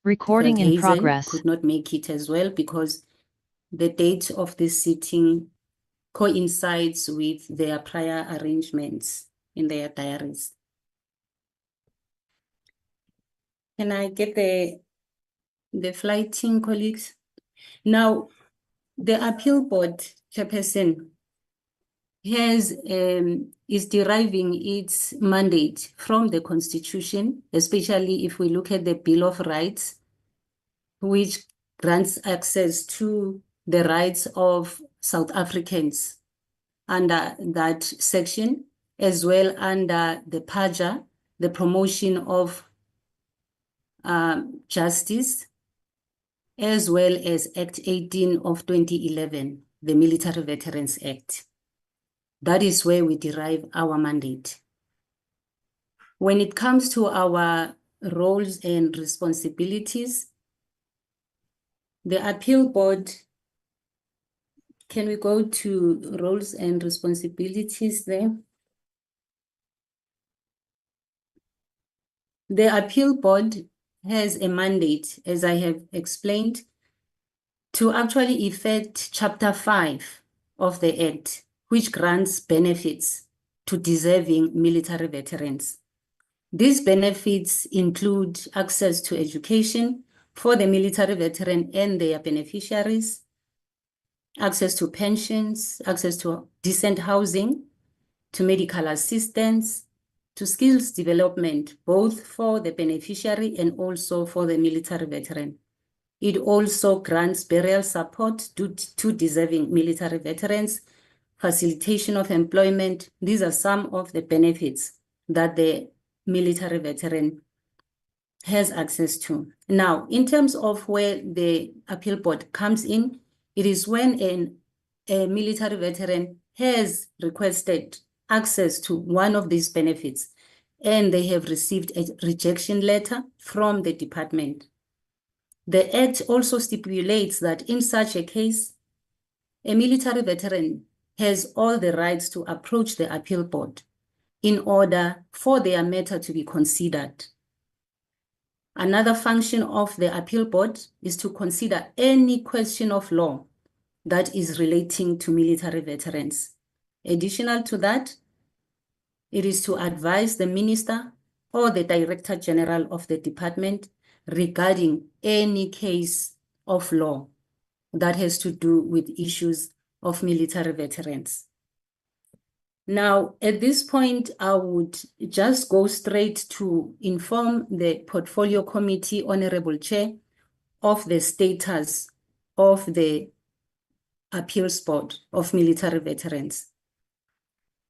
Recording in Hazen progress. could not make it as well because the date of this sitting coincides with their prior arrangements in their diaries. Can I get the flighting colleagues? Now, the appeal board chairperson is deriving its mandate from the Constitution, especially if we look at the Bill of Rights, which grants access to the rights of South Africans under that section, as well under the PAJA, the promotion of justice, as well as Act 18 of 2011, the Military Veterans Act. That is where we derive our mandate. When it comes to our roles and responsibilities, the appeal board, can we go to roles and responsibilities there? The appeal board has a mandate, as I have explained, to actually effect Chapter 5 of the Act, which grants benefits to deserving military veterans. These benefits include access to education for the military veteran and their beneficiaries, access to pensions, access to decent housing, to medical assistance, to skills development, both for the beneficiary and also for the military veteran. It also grants burial support to deserving military veterans, facilitation of employment. These are some of the benefits that the military veteran has access to. Now, in terms of where the appeal board comes in, it is when a military veteran has requested access to one of these benefits and they have received a rejection letter from the department. The Act also stipulates that in such a case, a military veteran has all the rights to approach the appeal board in order for their matter to be considered. Another function of the appeal board is to consider any question of law that is relating to military veterans. Additional to that, it is to advise the minister or the director general of the department regarding any case of law that has to do with issues of military veterans. Now, at this point, I would just go straight to inform the Portfolio Committee, Honorable Chair, of the status of the Appeals Board of Military Veterans.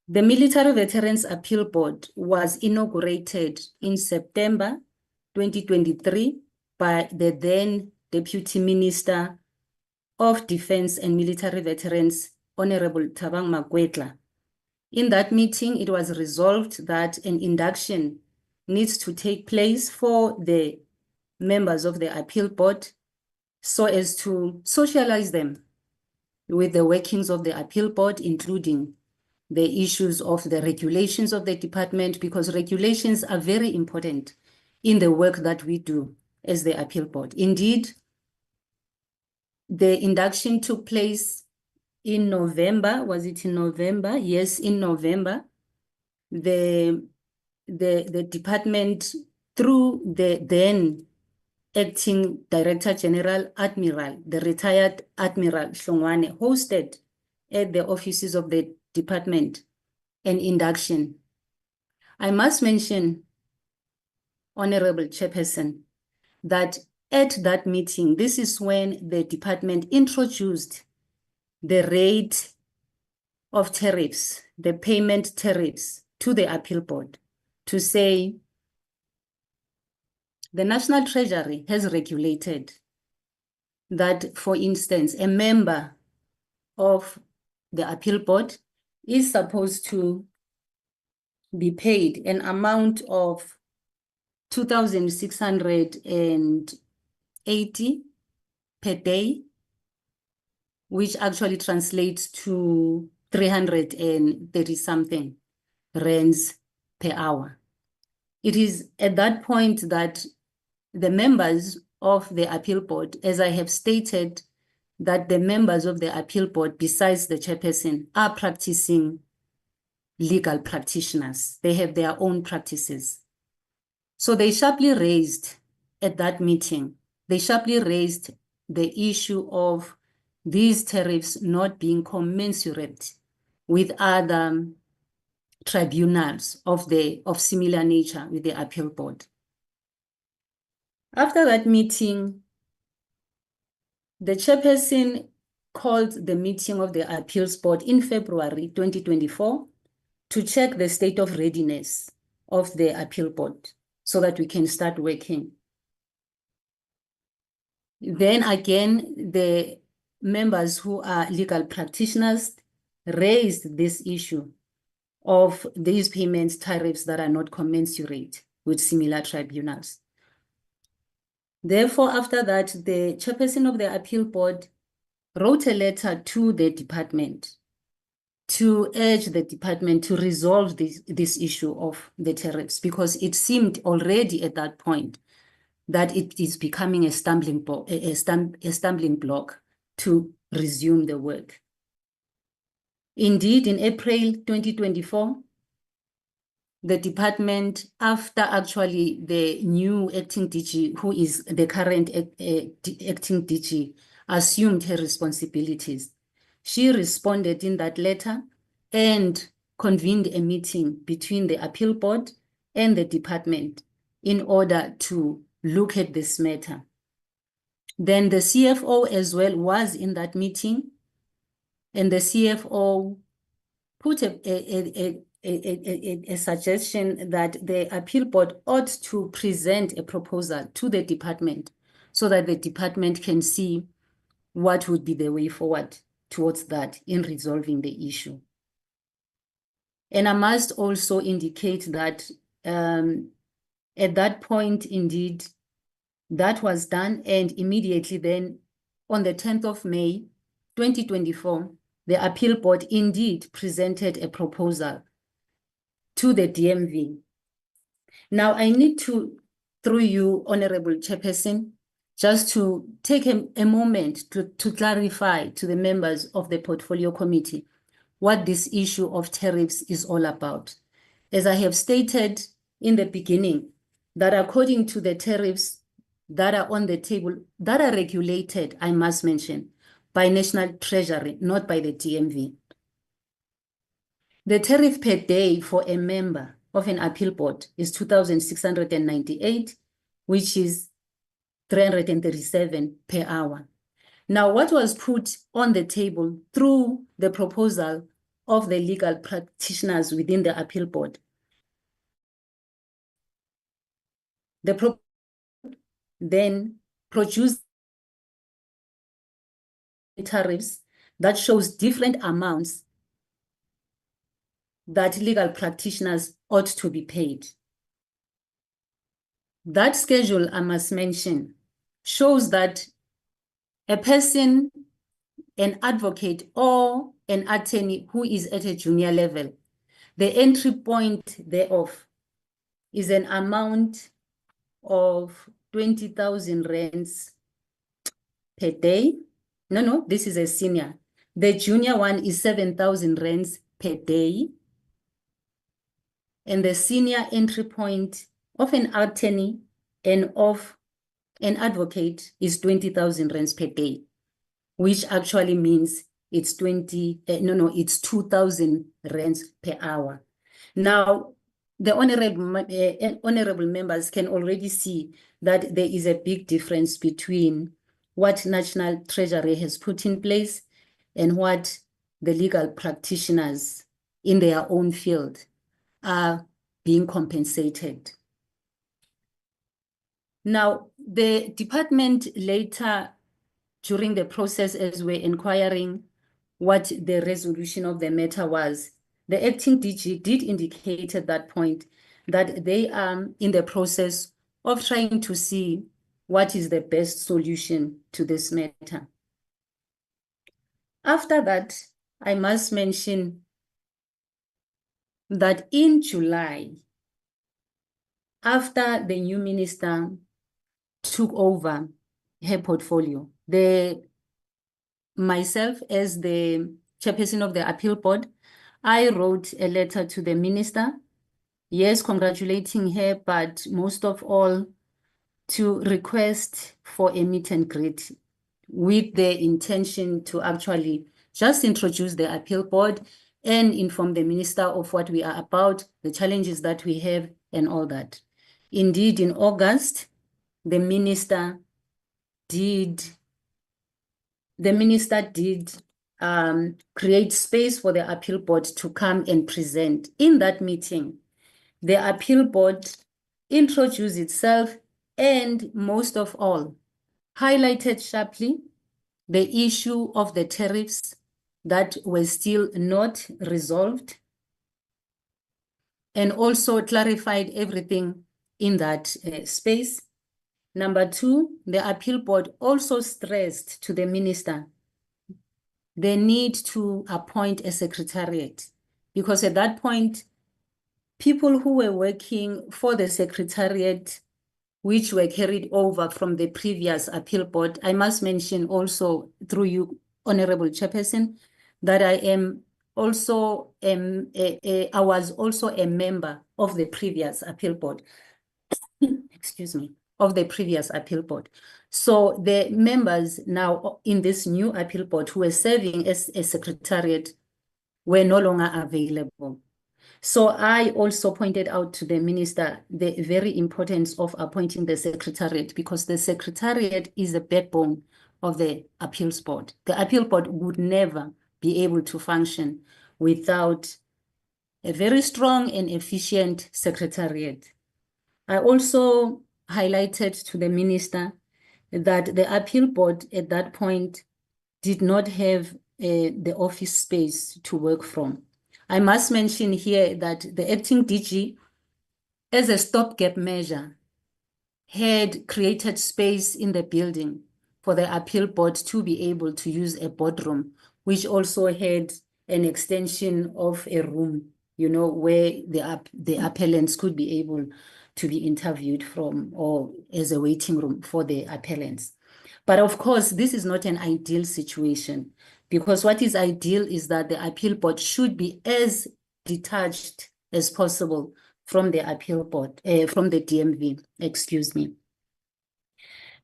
The Military Veterans Appeal Board was inaugurated in September 2023 by the then Deputy Minister of Defense and Military Veterans, Honorable Thabang Makwetla. In that meeting, it was resolved that an induction needs to take place for the members of the appeal board so as to socialize them with the workings of the appeal board, including the issues of the regulations of the department, because regulations are very important in the work that we do as the appeal board. Indeed, the induction took place in November. Was it in November? Yes, in November. The department, through the then acting Director General Admiral, the retired Admiral Hlongwane, hosted at the offices of the department an induction. I must mention, Honorable Chairperson, that at that meeting, this is when the department introduced the rate of tariffs, the payment tariffs to the appeal board to say the National Treasury has regulated that, for instance, a member of the appeal board is supposed to be paid an amount of 2,680 per day, which actually translates to 330 something rands per hour. It is at that point that the members of the appeal board, as I have stated, that the members of the appeal board, besides the chairperson, are practicing legal practitioners. They have their own practices. So they sharply raised at that meeting, they sharply raised the issue of these tariffs not being commensurate with other tribunals of similar nature with the appeal board. After that meeting, the chairperson called the meeting of the appeals board in February 2024 to check the state of readiness of the appeal board so that we can start working. Then again, the members who are legal practitioners raised this issue of these payment tariffs that are not commensurate with similar tribunals. Therefore, after that, the chairperson of the appeal board wrote a letter to the department to urge the department to resolve this issue of the tariffs, because it seemed already at that point that it is becoming a stumbling block to resume the work. Indeed, in April 2024, the department, after actually the new acting DG, who is the current acting DG, assumed her responsibilities, she responded in that letter and convened a meeting between the appeal board and the department in order to look at this matter. Then the CFO as well was in that meeting, and the CFO put a suggestion that the appeal board ought to present a proposal to the department so that the department can see what would be the way forward towards that in resolving the issue. And I must also indicate that at that point, indeed, that was done, and immediately then on the 10th of May, 2024, the appeal board indeed presented a proposal to the DMV. Now, I need to, through you, Honorable Chairperson, just to take a moment to clarify to the members of the Portfolio Committee what this issue of tariffs is all about. As I have stated in the beginning, that according to the tariffs that are on the table, that are regulated, I must mention, by National Treasury, not by the DMV. The tariff per day for a member of an appeal board is 2,698, which is 337 per hour. Now, what was put on the table through the proposal of the legal practitioners within the appeal board, the then produced tariffs that shows different amounts that legal practitioners ought to be paid. That schedule, I must mention, shows that a person, an advocate or an attorney who is at a junior level, the entry point thereof is an amount of 20,000 rands per day. No, this is a senior. The junior one is 7,000 rands per day. And the senior entry point of an attorney and of an advocate is 20,000 rands per day, which actually means it's 2,000 rands per hour. Now, the honorable members can already see that there is a big difference between what National Treasury has put in place and what the legal practitioners in their own field are being compensated. Now, the department later, during the process as we're inquiring what the resolution of the matter was, the acting DG did indicate at that point that they are in the process of trying to see what is the best solution to this matter. After that, I must mention that in July, after the new minister took over her portfolio. Myself, as the chairperson of the appeal board, I wrote a letter to the minister, yes, congratulating her, but most of all, to request for a meet and greet with the intention to actually just introduce the appeal board and inform the minister of what we are about, the challenges that we have, and all that. Indeed, in August, the minister did create space for the appeal board to come and present. In that meeting, the appeal board introduced itself and, most of all, highlighted sharply the issue of the tariffs that were still not resolved, and also clarified everything in that space. Number two, the appeal board also stressed to the minister the need to appoint a secretariat, because at that point, people who were working for the secretariat, which were carried over from the previous appeal board, I must mention also through you, Honorable Chairperson, that I was also a member of the previous appeal board. Excuse me, of the previous appeal board. So the members now in this new appeal board who were serving as a secretariat were no longer available. So I also pointed out to the minister the very importance of appointing the secretariat, because the secretariat is the backbone of the appeals board. The appeal board would never be able to function without a very strong and efficient secretariat. I also highlighted to the minister that the appeal board at that point did not have the office space to work from. I must mention here that the acting DG, as a stopgap measure, had created space in the building for the appeal board to be able to use a boardroom, which also had an extension of a room, you know, where the appellants could be able to be interviewed from, or as a waiting room for the appellants. But of course, this is not an ideal situation, because what is ideal is that the appeal board should be as detached as possible from the appeal board, from the DMV, excuse me.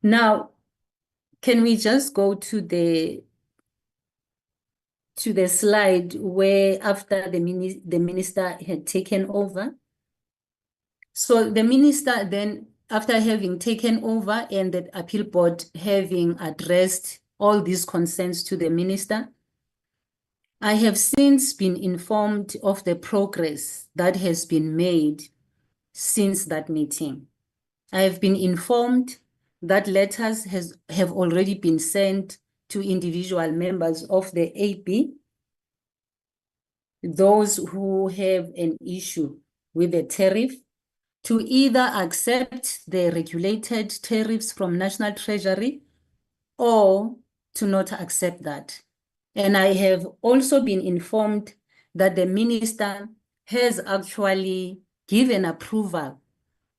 Now, can we just go to the slide where after the minister had taken over? So the minister then, after having taken over and the appeal board having addressed all these concerns to the minister, I have since been informed of the progress that has been made since that meeting. I have been informed that letters have already been sent to individual members of the AB, those who have an issue with the tariff, to either accept the regulated tariffs from National Treasury or to not accept that. And I have also been informed that the minister has actually given approval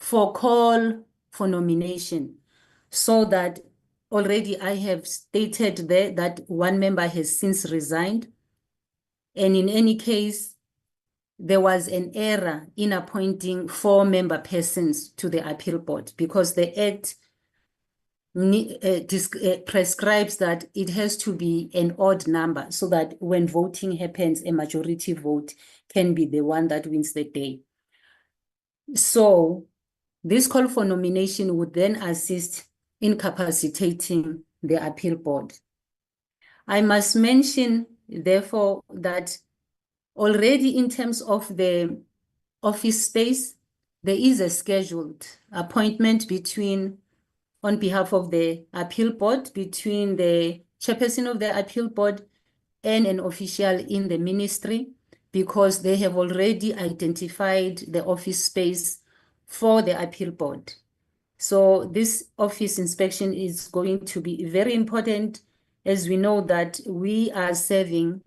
for call for nomination, so that already I have stated there that one member has since resigned. And in any case, there was an error in appointing 4 member persons to the appeal board, because the Act prescribes that it has to be an odd number, so that when voting happens, a majority vote can be the one that wins the day. So this call for nomination would then assist in capacitating the appeal board. I must mention, therefore, that already in terms of the office space, there is a scheduled appointment on behalf of the appeal board, between the chairperson of the appeal board and an official in the ministry, because they have already identified the office space for the appeal board. So this office inspection is going to be very important, as we know that we are serving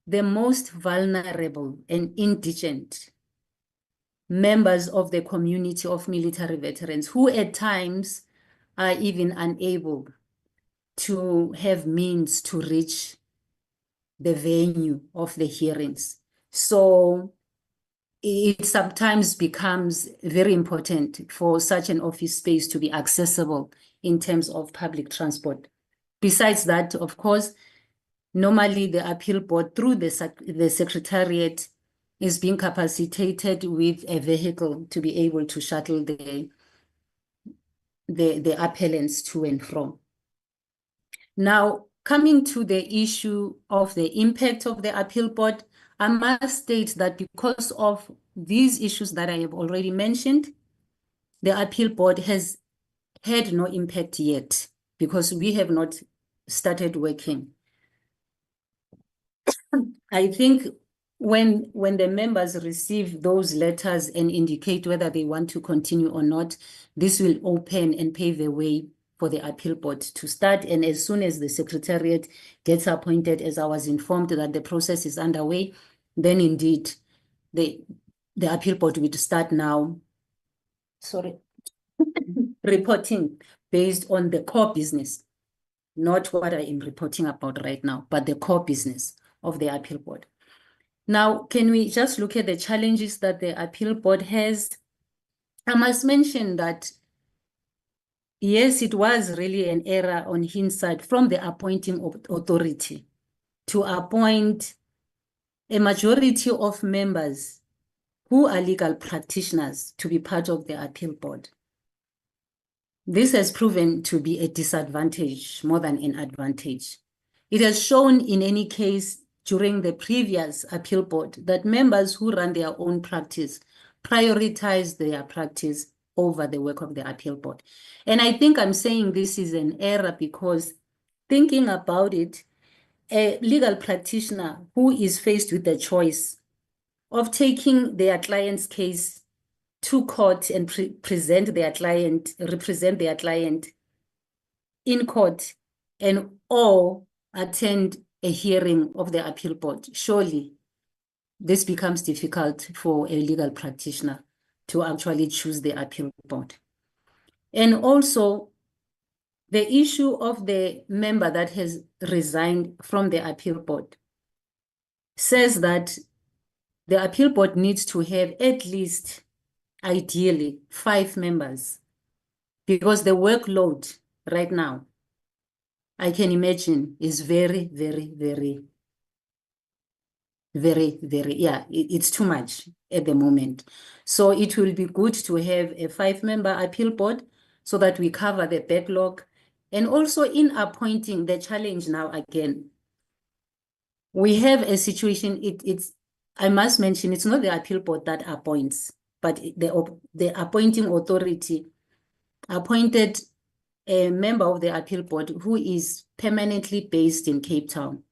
the most vulnerable and indigent members of the community of military veterans, who at times are even unable to have means to reach the venue of the hearings. So it sometimes becomes very important for such an office space to be accessible in terms of public transport. Besides that, of course, normally the appeal board through the secretariat is being capacitated with a vehicle to be able to shuttle the appellants to and from. Now, coming to the issue of the impact of the appeal board, I must state that because of these issues that I have already mentioned, the appeal board has had no impact yet because we have not started working. I think when the members receive those letters and indicate whether they want to continue or not, this will open and pave the way for the appeal board to start. And as soon as the secretariat gets appointed, as I was informed that the process is underway, then indeed the appeal board will start now, reporting based on the core business, not what I am reporting about right now, but the core business of the appeal board. Now, can we just look at the challenges that the appeal board has? I must mention that, yes, it was really an error on hindsight from the appointing authority to appoint a majority of members who are legal practitioners to be part of the appeal board. This has proven to be a disadvantage more than an advantage. It has shown in any case during the previous appeal board that members who run their own practice prioritize their practice over the work of the appeal board. And I think I'm saying this is an error because thinking about it, a legal practitioner who is faced with the choice of taking their client's case to court and represent their client in court and or attend a hearing of the appeal board. Surely this becomes difficult for a legal practitioner to actually choose the appeal board. And also the issue of the member that has resigned from the appeal board says that the appeal board needs to have at least, ideally, 5 members because the workload right now, I can imagine, is very, it's too much at the moment. So it will be good to have a 5-member appeal board so that we cover the backlog. And also in appointing, the challenge now again, we have a situation, I must mention, it's not the appeal board that appoints, but the appointing authority appointed a member of the appeal board who is permanently based in Cape Town.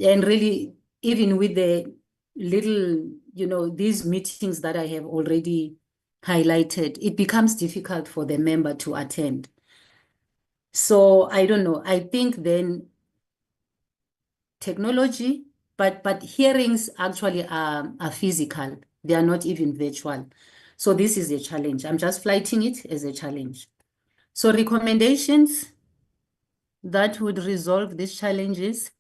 And really, even with the little, these meetings that I have already highlighted, it becomes difficult for the member to attend. So I don't know. I think then technology, but hearings actually are physical. They are not even virtual. So this is a challenge. I'm just flighting it as a challenge. So recommendations that would resolve these challenges.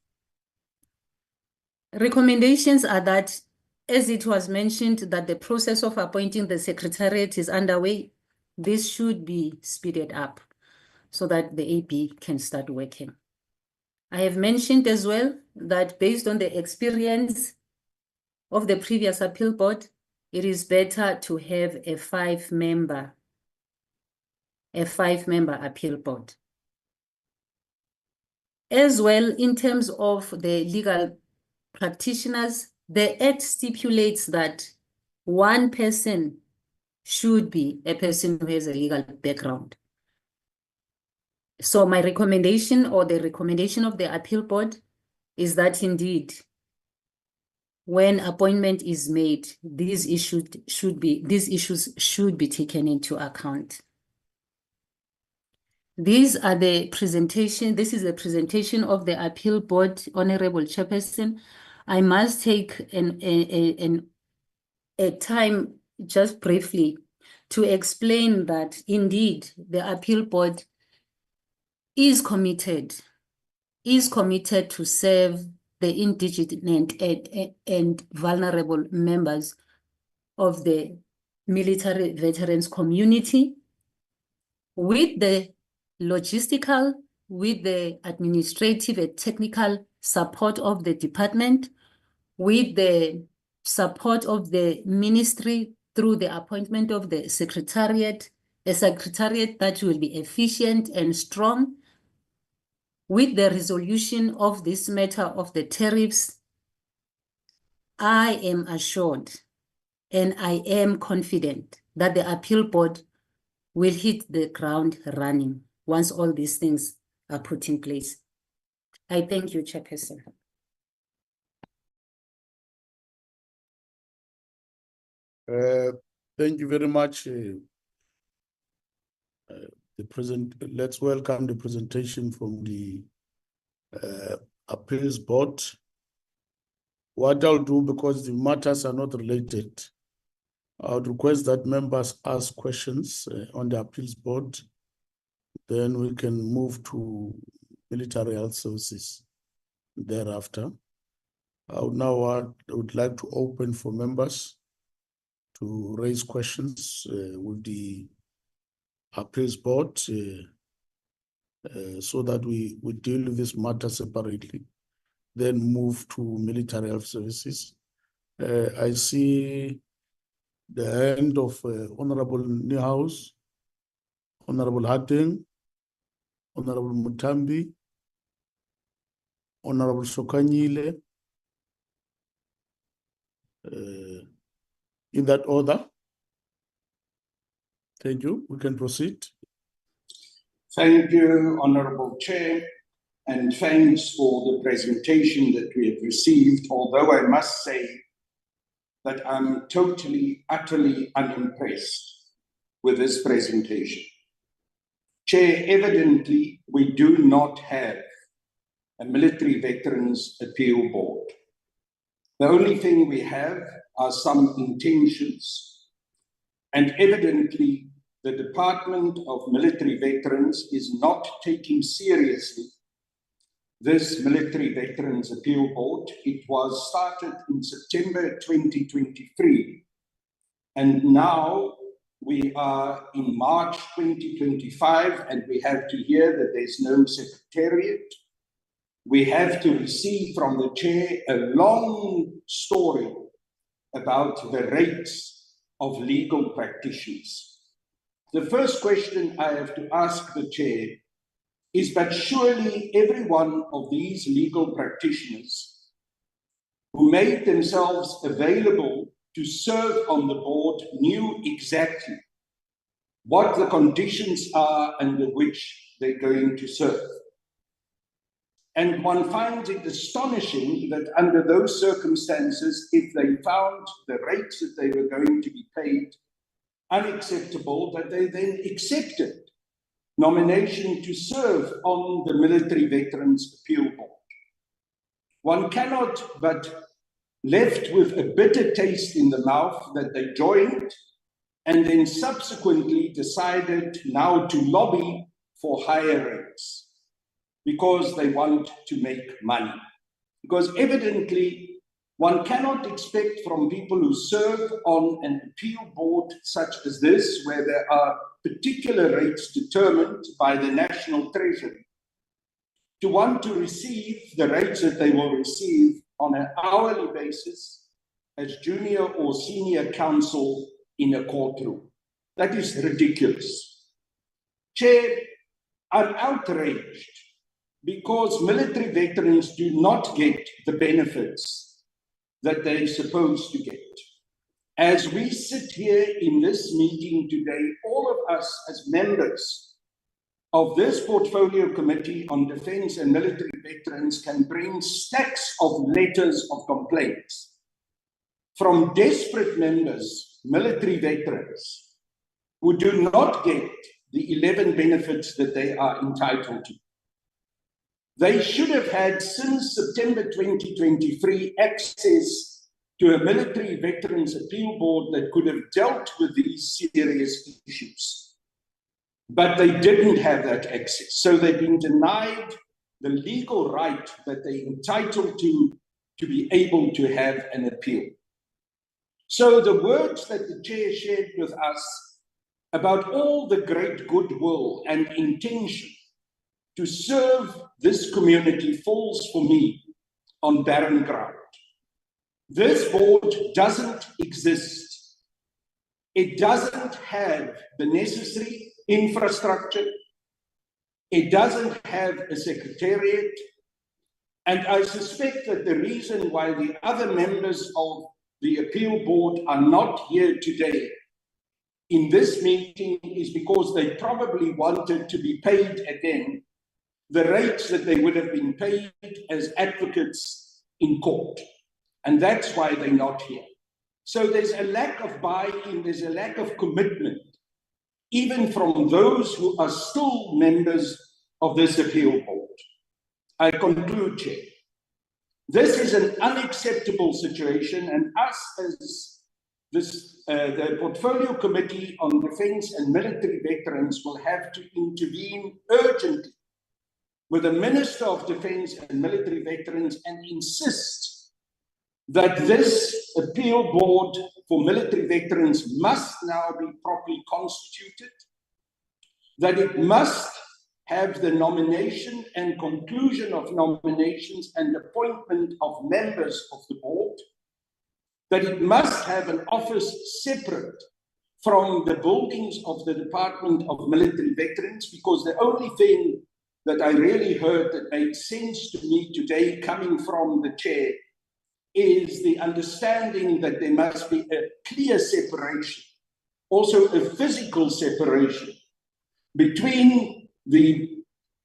Recommendations are that, as it was mentioned, that the process of appointing the secretariat is underway. This should be speeded up so that the AP can start working. I have mentioned as well that based on the experience of the previous appeal board, it is better to have a 5-member appeal board. As well, in terms of the legal practitioners, the Act stipulates that one person should be a person who has a legal background. So my recommendation, or the recommendation of the appeal board, is that indeed, when appointment is made, these issues should be taken into account. This is the presentation of the appeal board, Honorable Chairperson. I must take a time just briefly to explain that indeed the appeal board is committed to serve the indigent and vulnerable members of the military veterans community with the logistical, with the administrative and technical support of the department, with the support of the ministry through the appointment of the secretariat, a secretariat that will be efficient and strong, with the resolution of this matter of the tariffs. I am assured and I am confident that the appeal board will hit the ground running once all these things are put in place. I thank you, Chairperson. Thank you very much. Let's welcome the presentation from the appeals board. What I'll do, because the matters are not related, I would request that members ask questions on the appeals board. Then we can move to military health services thereafter. I would like to open for members to raise questions with the appeals board so that we deal with this matter separately, then move to military health services. I see the hand of Honorable Niehaus, Honorable Hatting, Honorable Mutambi, Honorable Sokanyile, in that order. Thank you. We can proceed. Thank you, Honorable Chair, and thanks for the presentation that we have received, although I must say that I'm totally, utterly unimpressed with this presentation. Chair, evidently, we do not have a military veterans appeal board. The only thing we have are some intentions, and evidently the Department of Military Veterans is not taking seriously this Military Veterans Appeal Board. It was started in September 2023, and now we are in March 2025, and we have to hear that there's no secretariat. We have to receive from the chair a long story about the rates of legal practitioners. The first question I have to ask the chair is, but surely every one of these legal practitioners who made themselves available to serve on the board knew exactly what the conditions are under which they're going to serve. And one finds it astonishing that under those circumstances, if they found the rates that they were going to be paid unacceptable, that they then accepted nomination to serve on the Military Veterans Appeal Board. One cannot but left with a bitter taste in the mouth that they joined and then subsequently decided now to lobby for higher rates because they want to make money. Because evidently, one cannot expect from people who serve on an appeal board such as this, where there are particular rates determined by the National Treasury, to want to receive the rates that they will receive on an hourly basis as junior or senior counsel in a courtroom. That is ridiculous. Chair, I'm outraged because military veterans do not get the benefits that they're supposed to get. As we sit here in this meeting today, all of us as members of this portfolio committee on defense and military veterans can bring stacks of letters of complaints from desperate members, military veterans, who do not get the 11 benefits that they are entitled to. They should have had, since September 2023, access to a military veterans appeal board that could have dealt with these serious issues. But they didn't have that access. So they've been denied the legal right that they're entitled to be able to have an appeal. So the words that the chair shared with us about all the great goodwill and intention to serve this community falls for me on barren ground. This board doesn't exist. It doesn't have the necessary infrastructure. It doesn't have a secretariat. And I suspect that the reason why the other members of the appeal board are not here today in this meeting is because they probably wanted to be paid again the rates that they would have been paid as advocates in court. And that's why they're not here. So there's a lack of buy-in, there's a lack of commitment, even from those who are still members of this appeal board. I conclude, Chair. This is an unacceptable situation, and us as the Portfolio Committee on Defence and Military Veterans will have to intervene urgently with the Minister of Defence and Military Veterans and insist that this appeal board for military veterans must now be properly constituted, that it must have the nomination and conclusion of nominations and appointment of members of the board, that it must have an office separate from the buildings of the Department of Military Veterans, because the only thing that I really heard that made sense to me today coming from the chair is the understanding that there must be a clear separation, also a physical separation between the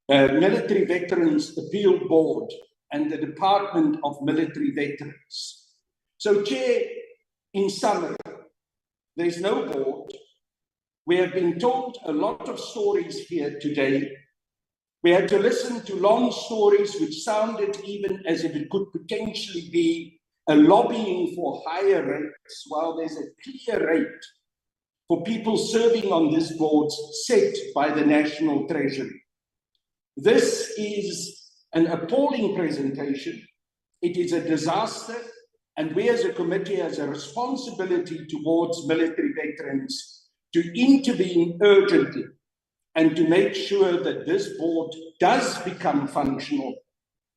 Military Veterans Appeal Board and the Department of Military Veterans. So, Chair, in summary, there's no board. We have been told a lot of stories here today. We had to listen to long stories which sounded even as if it could potentially be a lobbying for higher rates, while there's a clear rate for people serving on this board set by the National Treasury. This is an appalling presentation. It is a disaster, and we as a committee have a responsibility towards military veterans to intervene urgently and to make sure that this board does become functional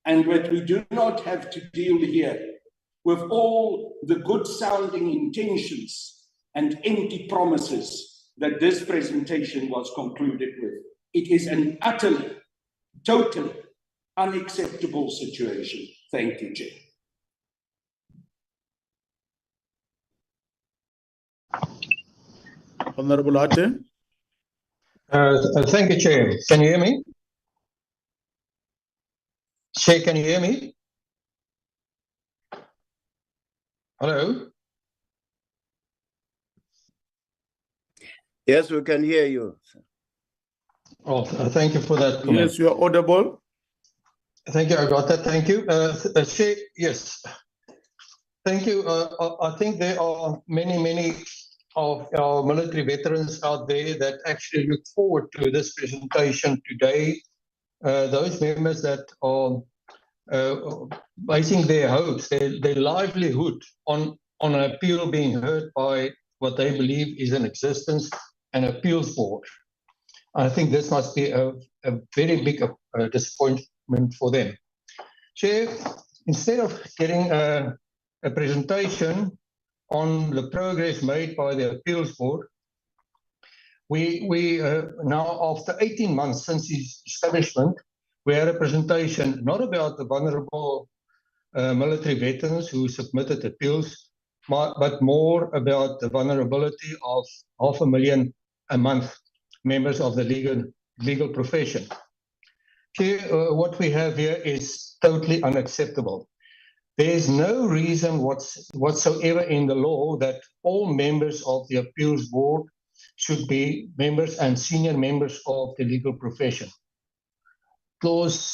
and that we do not have to deal here with all the good-sounding intentions and empty promises that this presentation was concluded with. It is an utterly, totally unacceptable situation. Thank you, Chair. Honorable Ate. Thank you, Chair. Can you hear me? Chair, can you hear me? Hello? Yes, we can hear you. Oh, thank you for that comment. Yes, you are audible. Thank you, I got that. Thank you. Chair, yes. Thank you. I think there are many of our military veterans out there that actually look forward to this presentation today. Those members that are basing their hopes, their livelihood on an appeal being heard by what they believe is in existence, an appeals board. I think this must be a very big disappointment for them. Chair, instead of getting a presentation on the progress made by the appeals board, we now, after 18 months since its establishment, we had a presentation not about the vulnerable military veterans who submitted appeals, but more about the vulnerability of 500,000 a month members of the legal profession. Here, what we have here is totally unacceptable. There is no reason whatsoever in the law that all members of the appeals board should be members and senior members of the legal profession. The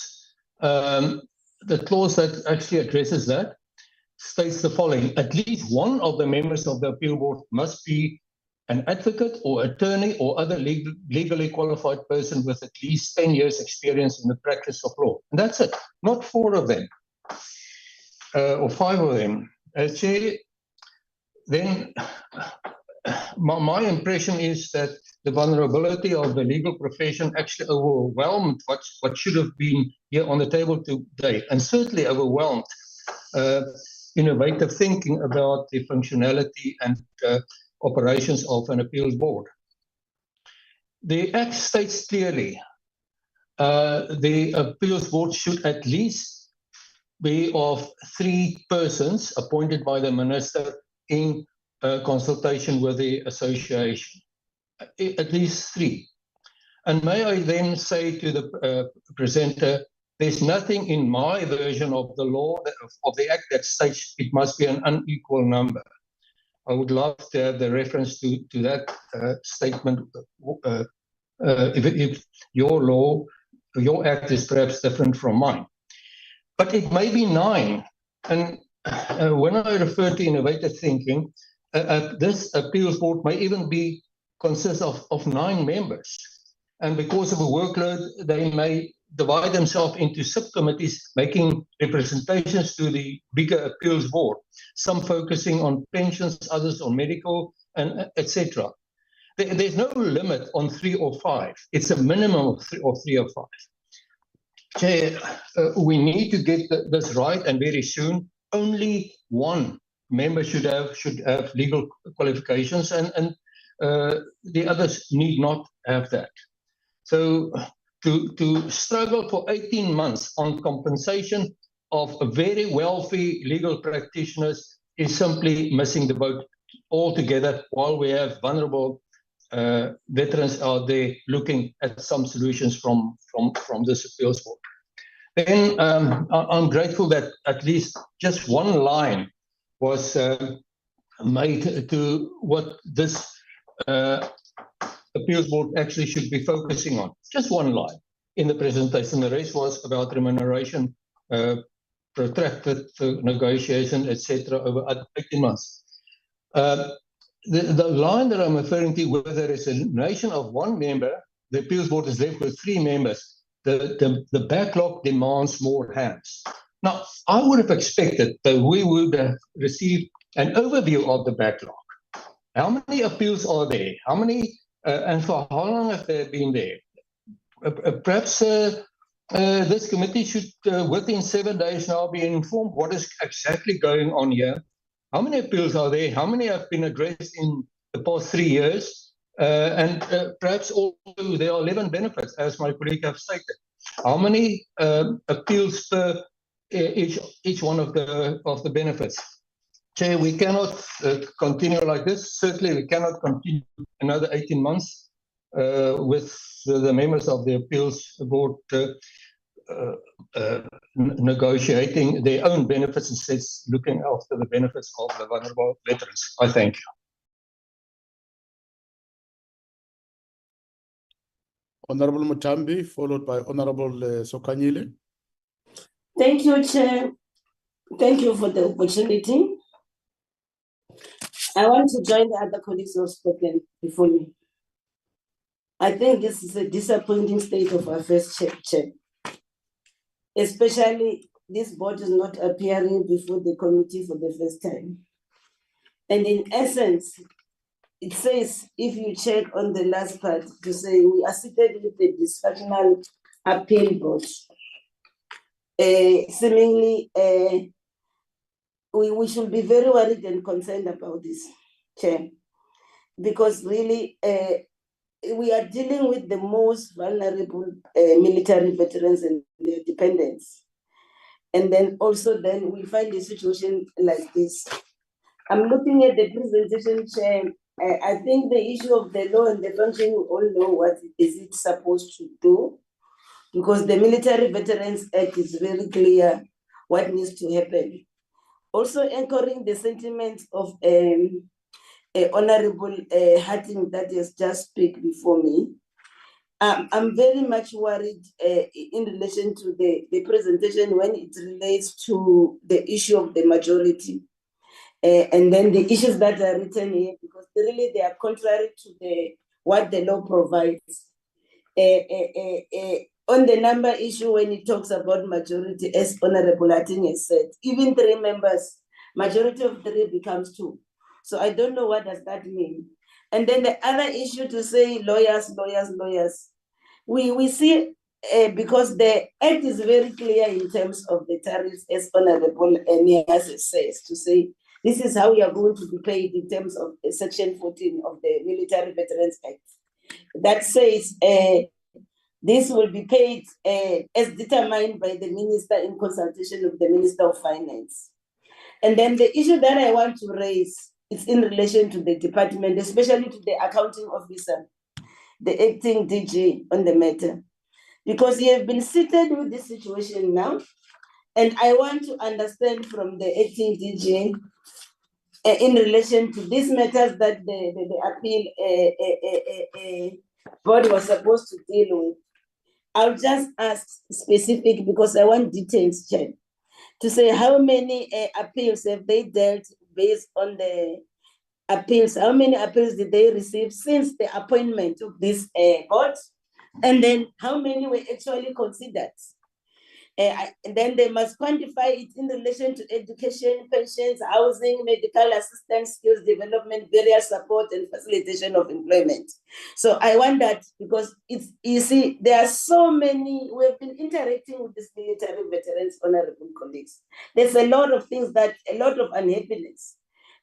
clause that actually addresses that states the following: at least one of the members of the appeal board must be an advocate or attorney or other legally qualified person with at least 10 years experience in the practice of law. And that's it, not 4 of them or 5 of them. Chair, then my impression is that the vulnerability of the legal profession actually overwhelmed what should have been here on the table today, and certainly overwhelmed innovative thinking about the functionality and operations of an appeals board. The Act states clearly the appeals board should at least be of 3 persons appointed by the minister in consultation with the association, at least 3. And may I then say to the presenter, there's nothing in my version of the law, of the Act, that states it must be an unequal number. I would love to have the reference to that statement if your law, your Act is perhaps different from mine. But it may be 9. And when I refer to innovative thinking, this appeals board may even consist of 9 members. And because of a workload, they may divide themselves into subcommittees, making representations to the bigger appeals board, some focusing on pensions, others on medical, and etc. There's no limit on 3 or 5. It's a minimum of 3 or 5. Chair, we need to get this right, and very soon. Only 1 member should have legal qualifications, and the others need not have that. So to struggle for 18 months on compensation of very wealthy legal practitioners is simply missing the boat altogether, while we have vulnerable veterans out there looking at some solutions from this appeals board. Then I'm grateful that at least just 1 line was made to what this appeals board actually should be focusing on. Just 1 line in the presentation. The rest was about remuneration, protracted negotiation, etc. over 18 months. The line that I'm referring to, where there is a nation of 1 member, the appeals board is left with 3 members. The backlog demands more hands. Now, I would have expected that we would have received an overview of the backlog. How many appeals are there? How many, and for how long have they been there? Perhaps this committee should, within 7 days now, be informed what is exactly going on here. How many appeals are there? How many have been addressed in the past 3 years? And perhaps also there are 11 benefits, as my colleague have stated. How many appeals per each one of the benefits? Chair, we cannot continue like this. Certainly, we cannot continue another 18 months with the members of the appeals board negotiating their own benefits instead of looking after the benefits of the vulnerable veterans. I thank you. Honorable Mutambi, followed by Honorable Sokanyile. Thank you, Chair. Thank you for the opportunity. I want to join the other colleagues who have spoken before me. I think this is a disappointing state of affairs, Chair. Especially this board is not appearing before the committee for the first time. And in essence, it says, if you check on the last part, to say we are seated with the dysfunctional appeal board. Seemingly, we should be very worried and concerned about this, Chair, because really we are dealing with the most vulnerable military veterans and their dependents. And then also then we find a situation like this. I'm looking at the presentation, Chair. I think the issue of the law and the function, we all know what is it supposed to do, because the Military Veterans Act is very clear what needs to happen. Also anchoring the sentiments of Honorable Hatting that has just spoke before me. I'm very much worried in relation to the presentation when it relates to the issue of the majority. And then the issues that are written here, because really they are contrary to what the law provides. On the number issue, when it talks about majority, as Honorable Ating has said, even 3 members, majority of 3 becomes 2. So I don't know what does that mean. And then the other issue to say lawyers. We see, because the act is very clear in terms of the tariffs, as Honorable Nias says, to say, this is how we are going to be paid in terms of Section 14 of the Military Veterans Act. That says this will be paid as determined by the minister in consultation with the Minister of Finance. And then the issue that I want to raise is in relation to the department, especially to the accounting officer, the acting DG on the matter, because he has been seated with this situation now. And I want to understand from the acting DG in relation to these matters that the appeal board was supposed to deal with. I'll just ask specific because I want details, Chair, to say how many appeals have they dealt based on the appeals, how many appeals did they receive since the appointment of this board, and then how many were actually considered. And then they must quantify it in relation to education, pensions, housing, medical assistance, skills development, various support, and facilitation of employment. So I want that because it's, you see, there are so many, we've been interacting with these military veterans, honorable colleagues. There's a lot of things a lot of unhappiness.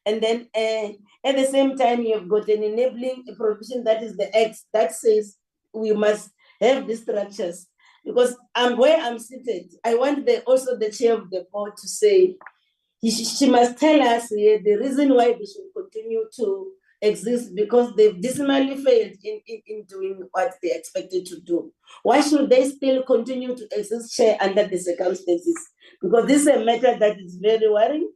And then at the same time, you've got an enabling provision that is the act that says we must have these structures. Because where I'm seated, I want also the chair of the board to say, she must tell us the reason why they should continue to exist, because they've dismally failed in doing what they expected to do. Why should they still continue to exist, Chair, under the circumstances? Because this is a matter that is very worrying.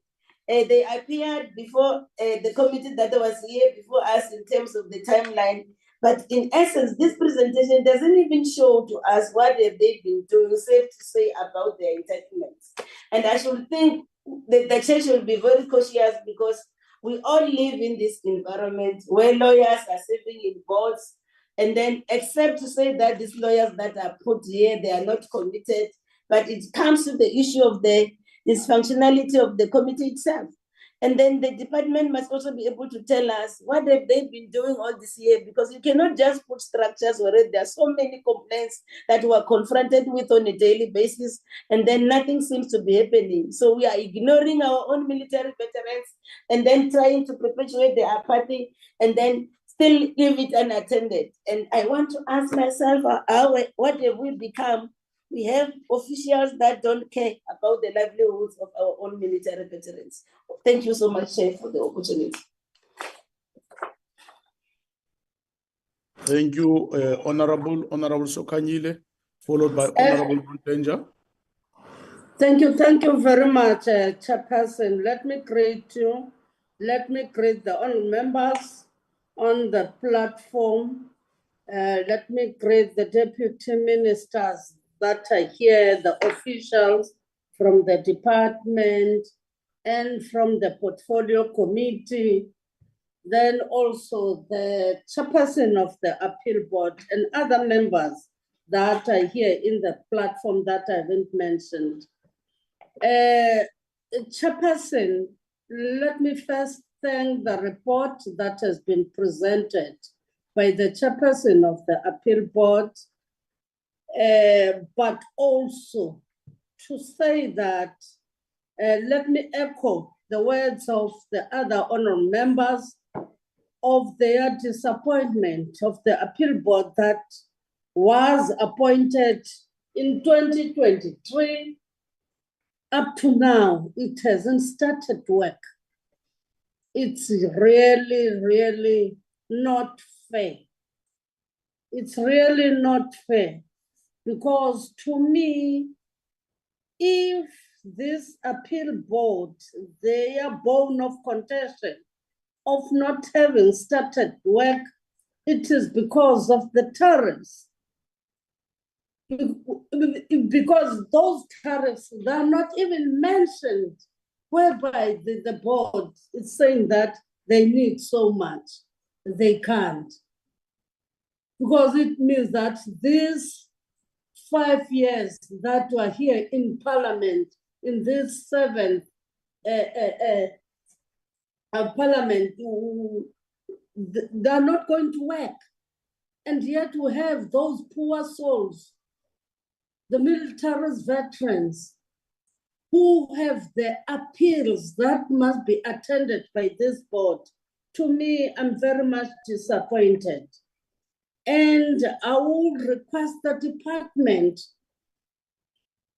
They appeared before the committee that was here before us in terms of the timeline. But in essence, this presentation doesn't even show to us what have they been doing, safe to say, about their entitlements. And I should think that the church will be very cautious because we all live in this environment where lawyers are serving in boards, and then except to say that these lawyers that are put here, they are not committed, but it comes to the issue of the dysfunctionality of the committee itself. And then the department must also be able to tell us what have they been doing all this year, because you cannot just put structures where there are so many complaints that we are confronted with on a daily basis, and then nothing seems to be happening. So we are ignoring our own military veterans and then trying to perpetuate the apathy and then still leave it unattended. And I want to ask myself, what have we become? We have officials that don't care about the livelihoods of our own military veterans. Thank you so much, Chair, for the opportunity. Thank you, Honorable Sokanyile, followed by Honorable Montenja. Thank you very much, Chairperson. Let me greet you. Let me greet the honourable members on the platform. Let me greet the deputy ministers that are here, the officials from the department and from the portfolio committee, then also the chairperson of the appeal board and other members that are here in the platform that I haven't mentioned. Chairperson, let me first thank the report that has been presented by the chairperson of the appeal board, but also to say that, let me echo the words of the other honorable members of their disappointment of the appeal board that was appointed in 2023. Up to now, it hasn't started work. It's really not fair. It's really not fair, because to me, if this appeal board, their bone of contention of not having started work, it is because of the tariffs because those tariffs, they are not even mentioned, whereby the board is saying that they need so much. They can't. Because it means that these 5 years that were here in Parliament, in this seventh Parliament, they're not going to work. And yet we have those poor souls, the military veterans, who have their appeals that must be attended by this board. To me, I'm very much disappointed. And I would request the department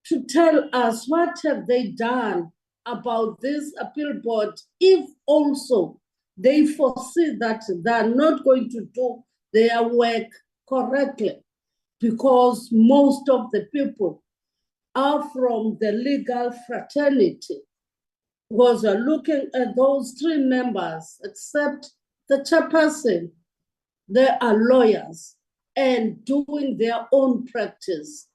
to tell us what have they done about this appeal board, if also they foresee that they're not going to do their work correctly, because most of the people are from the legal fraternity. Because we're looking at those 3 members, except the chairperson, they are lawyers and doing their own practice.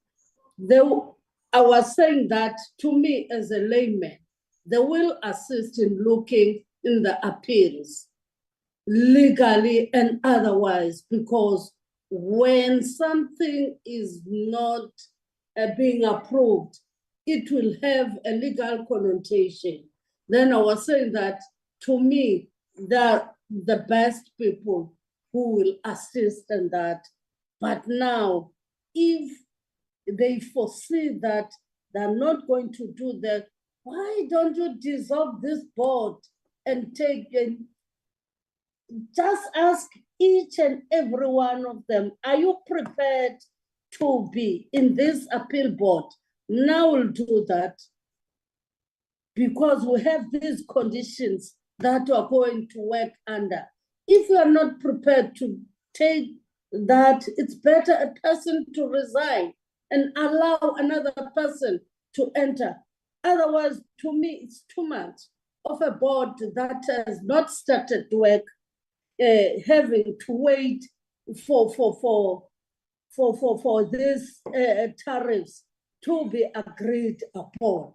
I was saying that to me as a layman, they will assist in looking in the appeals, legally and otherwise, because when something is not being approved, it will have a legal connotation. Then I was saying that to me, they're the best people who will assist in that. But now, if they foresee that they're not going to do that, why don't you dissolve this board and just ask each and every one of them, are you prepared to be in this appeal board? Now we'll do that, because we have these conditions that we're going to work under. If you are not prepared to take that, it's better a person to resign and allow another person to enter. Otherwise, to me, it's too much of a board that has not started work, having to wait for these tariffs to be agreed upon.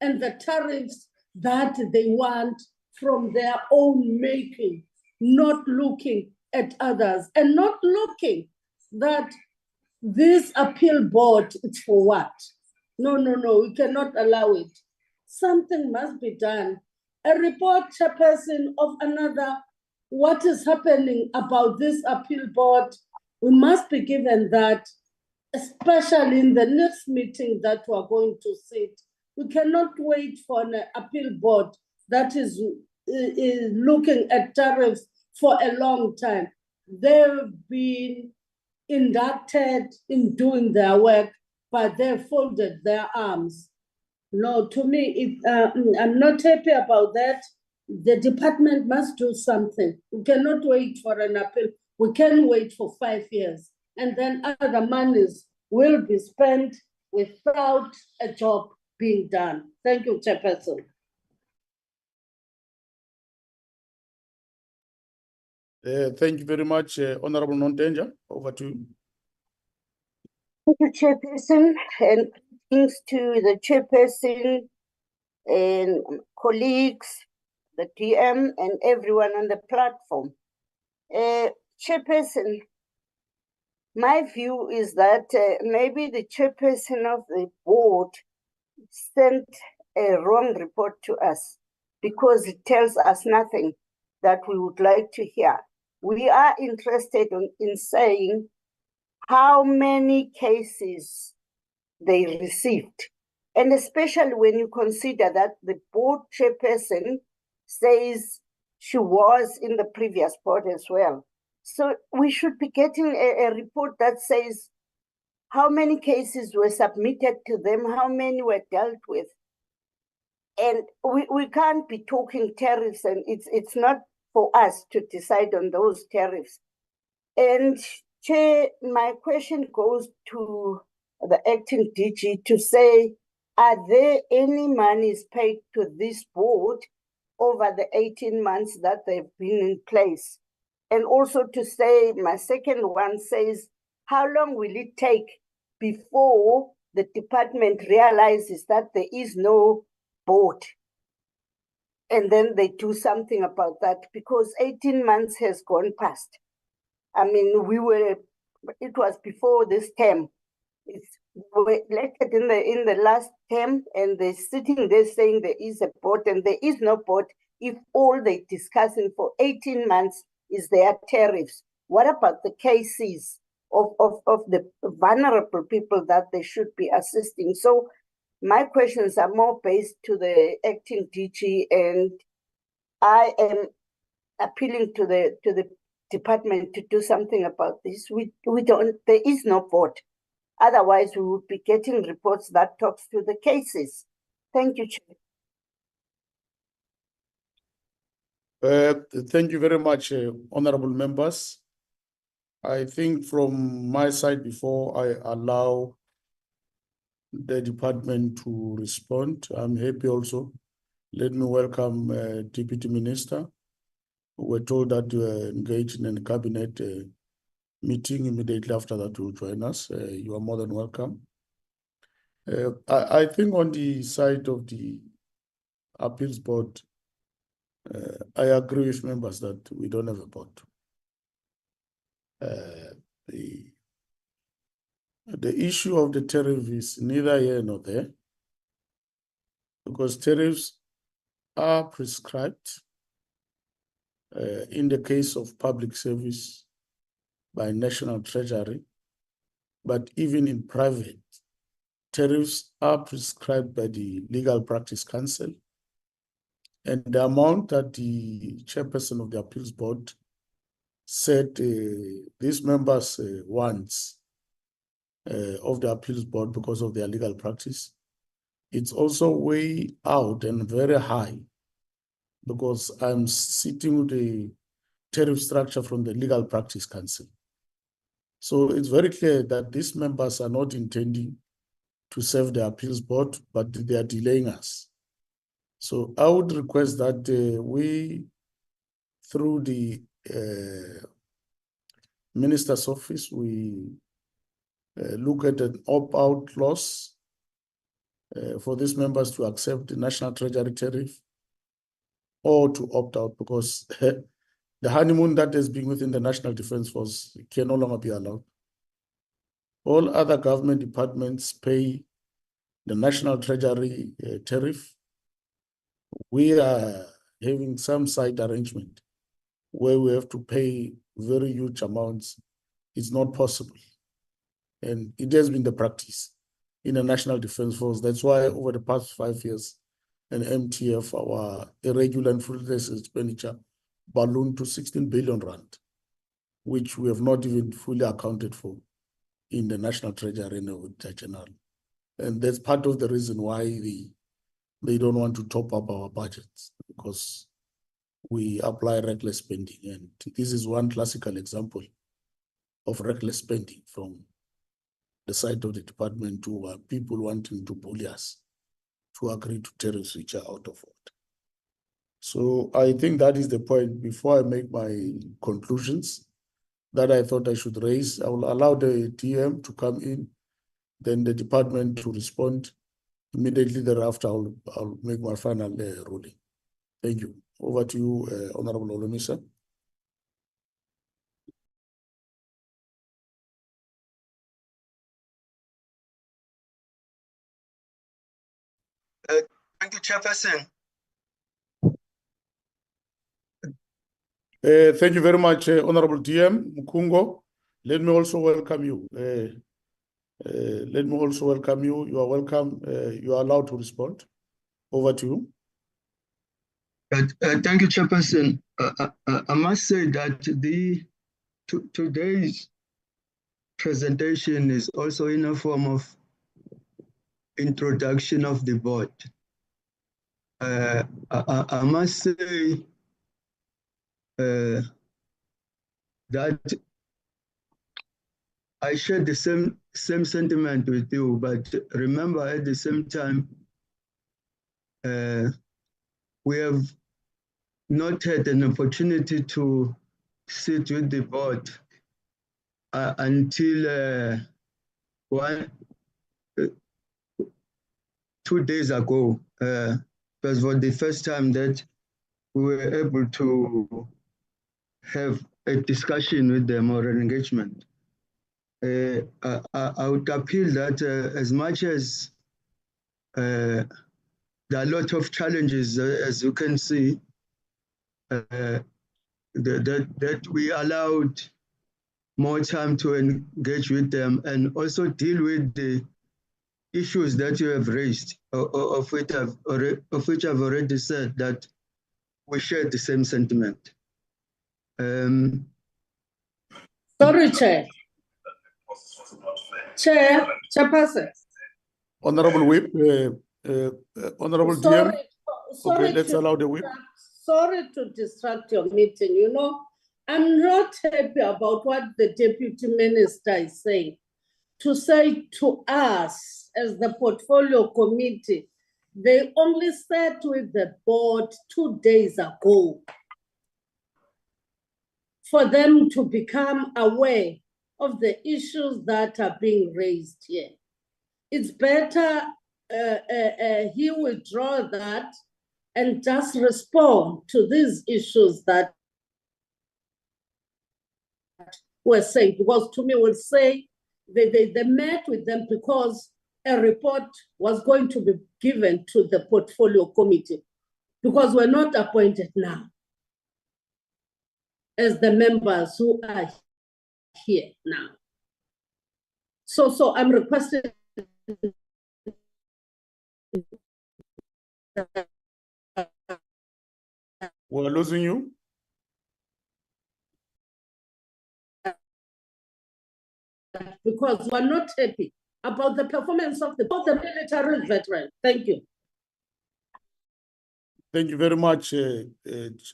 And the tariffs that they want from their own making, not looking at others, and not looking that this appeal board is for what? No, we cannot allow it. Something must be done. A report, chairperson of another, what is happening about this appeal board, we must be given that, especially in the next meeting that we're going to sit. We cannot wait for an appeal board that is looking at tariffs for a long time. They've been inducted in doing their work, but they've folded their arms. No, to me, I'm not happy about that. The department must do something. We cannot wait for an appeal. We can wait for 5 years, and then other monies will be spent without a job being done. Thank you, Chairperson. Thank you very much, Honorable Nontenja. Over to you. Thank you, Chairperson, and thanks to the Chairperson and colleagues, the DM, and everyone on the platform. Chairperson, my view is that maybe the Chairperson of the board sent a wrong report to us, because it tells us nothing that we would like to hear. We are interested in saying how many cases they received. And especially when you consider that the board chairperson says she was in the previous board as well. So we should be getting a report that says how many cases were submitted to them, how many were dealt with. And we can't be talking tariffs, and it's not for us to decide on those tariffs. And Chair, my question goes to the acting DG to say, are there any monies paid to this board over the 18 months that they've been in place? And also to say, my second one says, how long will it take before the department realizes that there is no board. And then they do something about that, because 18 months has gone past. I mean, it was before this term. We were elected in the last term, and they're sitting there saying there is a board, and there is no board if all they're discussing for 18 months is their tariffs. What about the cases of the vulnerable people that they should be assisting? So my questions are more based to the acting DG, and I am appealing to the department to do something about this. There is no board. Otherwise, we would be getting reports that talks to the cases. Thank you, Chair. Thank you very much, honorable members. I think from my side, before I allow the department to respond, I'm happy also. Let me welcome Deputy Minister. We're told that you were engaged in a cabinet meeting immediately after that will join us. You are more than welcome. I think on the side of the appeals board, I agree with members that we don't have a board. The issue of the tariff is neither here nor there, because tariffs are prescribed in the case of public service by National Treasury, but even in private, tariffs are prescribed by the Legal Practice Council, and the amount that the chairperson of the appeals board said these members wants of the appeals board because of their legal practice, it's also way out and very high, because I'm sitting with the tariff structure from the Legal Practice Council. So it's very clear that these members are not intending to serve the appeals board, but they are delaying us. So I would request that we, through the minister's office, we look at an opt-out clause for these members to accept the National Treasury tariff or to opt out, because the honeymoon that has been within the National Defence Force can no longer be allowed. All other government departments pay the National Treasury tariff. We are having some side arrangement where we have to pay very huge amounts. It's not possible. And it has been the practice in the National Defence Force. That's why over the past 5 years, an MTF, our irregular and fruitless expenditure, ballooned to 16 billion rand, which we have not even fully accounted for in the National Treasury and Auditor General. And that's part of the reason why they don't want to top up our budgets, because we apply reckless spending. And this is one classical example of reckless spending from the side of the department to people wanting to bully us to agree to tariffs which are out of order. So I think that is the point. Before I make my conclusions that I thought I should raise, I will allow the DM to come in, then the department to respond. Immediately thereafter, I'll make my final ruling. Thank you. Over to you, Honorable Olomisa. Thank you, Chairperson. Thank you very much, Honorable DM Mukungo. Let me also welcome you. Let me also welcome you. You are welcome. You are allowed to respond. Over to you. Thank you, Chairperson. I must say that today's presentation is also in a form of introduction of the board. I must say that I share the same sentiment with you, but remember at the same time, we have not had an opportunity to sit with the board until 2 days ago. It was for the first time that we were able to have a discussion with them or an engagement. I would appeal that as much as there are a lot of challenges, as you can see, that we allowed more time to engage with them and also deal with the issues that you have raised, of which I've already said that we share the same sentiment. Sorry, Chair. Chairperson. Honorable Whip, Honorable DM. Sorry Okay, let's to allow the Whip. Sorry to distract your meeting. You know, I'm not happy about what the Deputy Minister is saying. To say to us as the Portfolio Committee, they only sat with the board 2 days ago for them to become aware of the issues that are being raised here. It's better he withdraw that and just respond to these issues that were said, because to me will say they met with them because a report was going to be given to the Portfolio Committee, because we're not appointed now as the members who are here now. So I'm requesting We're losing you. because we're not happy about the performance of the military veteran. Thank you. Thank you very much,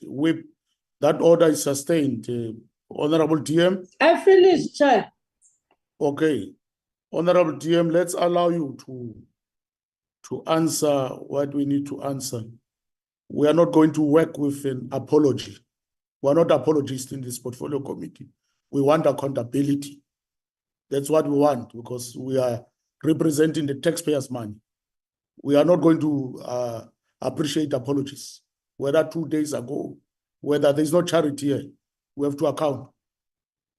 Whip. That order is sustained. Honorable DM. I finished, Chair. Okay. Honorable DM, let's allow you to answer what we need to answer. We are not going to work with an apology. We are not apologists in this Portfolio Committee. We want accountability. That's what we want, because we are representing the taxpayers' money. We are not going to appreciate apologies. Whether 2 days ago, whether there's no charity here, we have to account.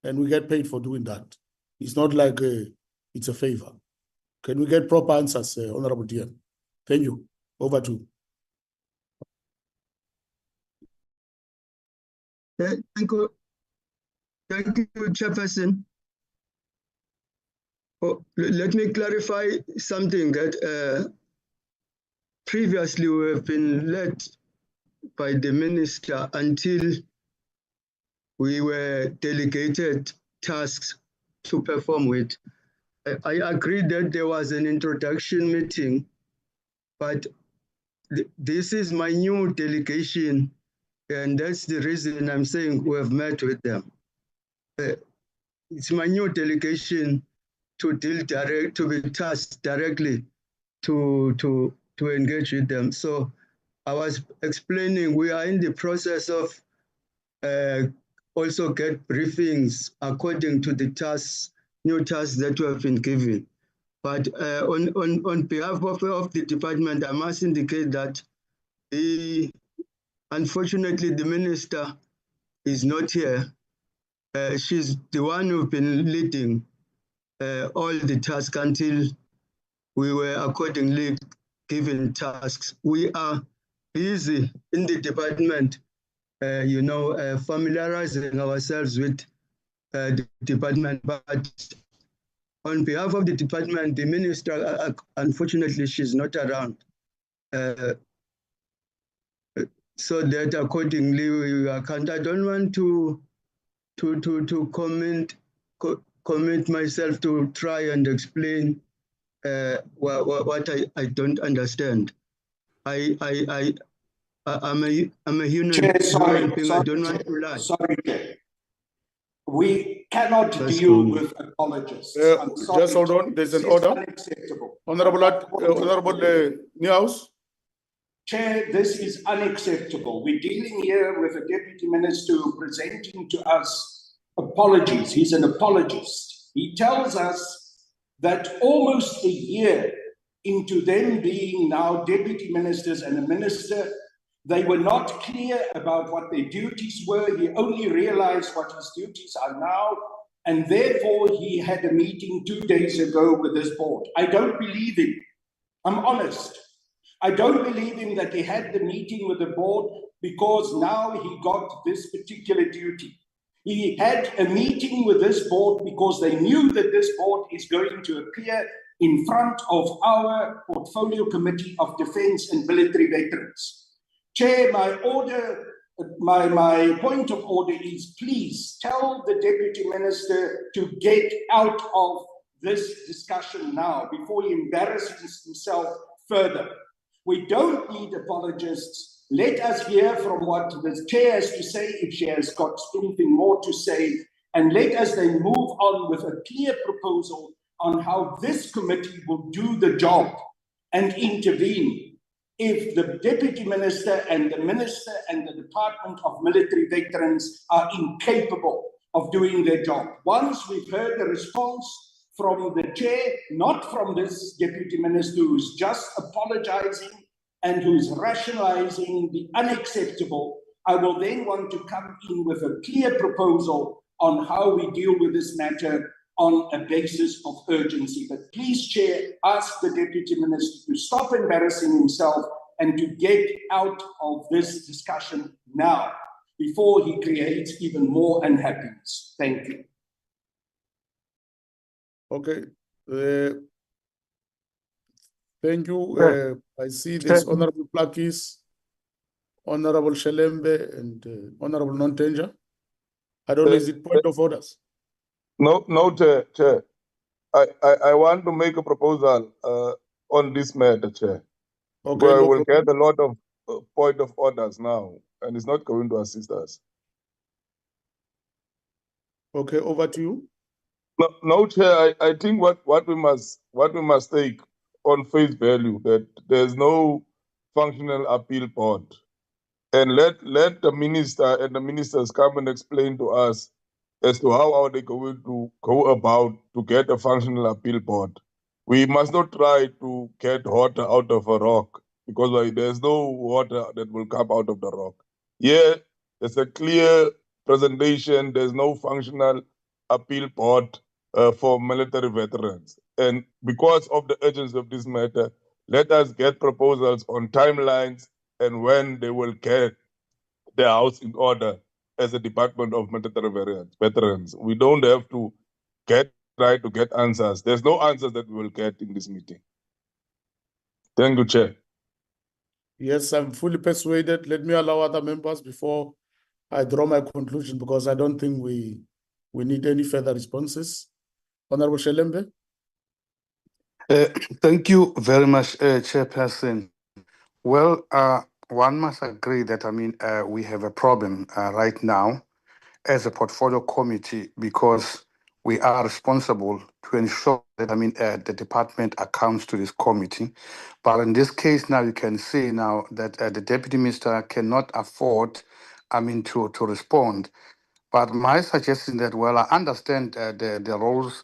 And we get paid for doing that. It's not like it's a favor. Can we get proper answers, Honorable DM? Thank you. Over to you. Thank you. Thank you, Chairperson. Oh, let me clarify something that previously we have been led by the minister until we were delegated tasks to perform with. I agree that there was an introduction meeting, but this is my new delegation, and that's the reason I'm saying we have met with them. It's my new delegation to be tasked directly to engage with them. So I was explaining we are in the process of also get briefings according to the tasks, new tasks that we have been given. But on behalf of the department, I must indicate that unfortunately the minister is not here. She's the one who's been leading all the tasks until we were accordingly given tasks. We are busy in the department, familiarizing ourselves with the department. But on behalf of the department, the minister, unfortunately, she's not around. So that accordingly, we account. I don't want to commit myself to try and explain what I don't understand. I'm a human Chair, being. I don't want to lie. Sorry, Chair. We cannot deal with apologists. Just hold on. There's an order. Unacceptable. Honorable Newhouse. Chair, this is unacceptable. We're dealing here with a deputy minister presenting to us apologies. He's an apologist. He tells us that almost a year into them being now deputy ministers and a minister, they were not clear about what their duties were. He only realized what his duties are now, and therefore he had a meeting 2 days ago with this board. I don't believe him. I'm honest. I don't believe him that he had the meeting with the board because now he got this particular duty. He had a meeting with this board because they knew that this board is going to appear in front of our Portfolio Committee of Defence and Military Veterans. Chair, my point of order is, please tell the Deputy Minister to get out of this discussion now before he embarrasses himself further. We don't need apologists. Let us hear from what the chair has to say, if she has got anything more to say, and let us then move on with a clear proposal on how this committee will do the job and intervene if the Deputy Minister and the Minister and the Department of Military Veterans are incapable of doing their job. Once we've heard the response from the chair, not from this Deputy Minister who's just apologizing and who's rationalizing the unacceptable, I will then want to come in with a clear proposal on how we deal with this matter on a basis of urgency. But please, Chair, ask the Deputy Minister to stop embarrassing himself and to get out of this discussion now before he creates even more unhappiness. Thank you. Okay. Thank you. I see this Honorable Plakis, Honorable Shelembe, and Honorable Nontenja. I don't know, is it point of orders? No, Chair. I want to make a proposal on this matter, Chair. Okay, Well, no we'll problem. get a lot of point of orders now, and it's not going to assist us. Okay, over to you. No, Chair. I think what we must take on face value that there's no functional appeal board, and let the minister and the ministers come and explain to us as to how are they going to go about to get a functional appeal board. We must not try to get water out of a rock because there's no water that will come out of the rock. Yeah, there's a clear presentation. There's no functional appeal board for military veterans. And because of the urgency of this matter, let us get proposals on timelines and when they will get their house in order as a Department of Military Veterans. We don't have to try to get answers. There's no answers that we will get in this meeting. Thank you, Chair. Yes, I'm fully persuaded. Let me allow other members before I draw my conclusion, because I don't think we need any further responses. Honorable Shelembe. Thank you very much, Chairperson. Well, one must agree that, we have a problem right now as a portfolio committee because we are responsible to ensure that, the department accounts to this committee. But in this case now, you can see now that the Deputy Minister cannot afford, to respond. But my suggestion that, well, I understand the roles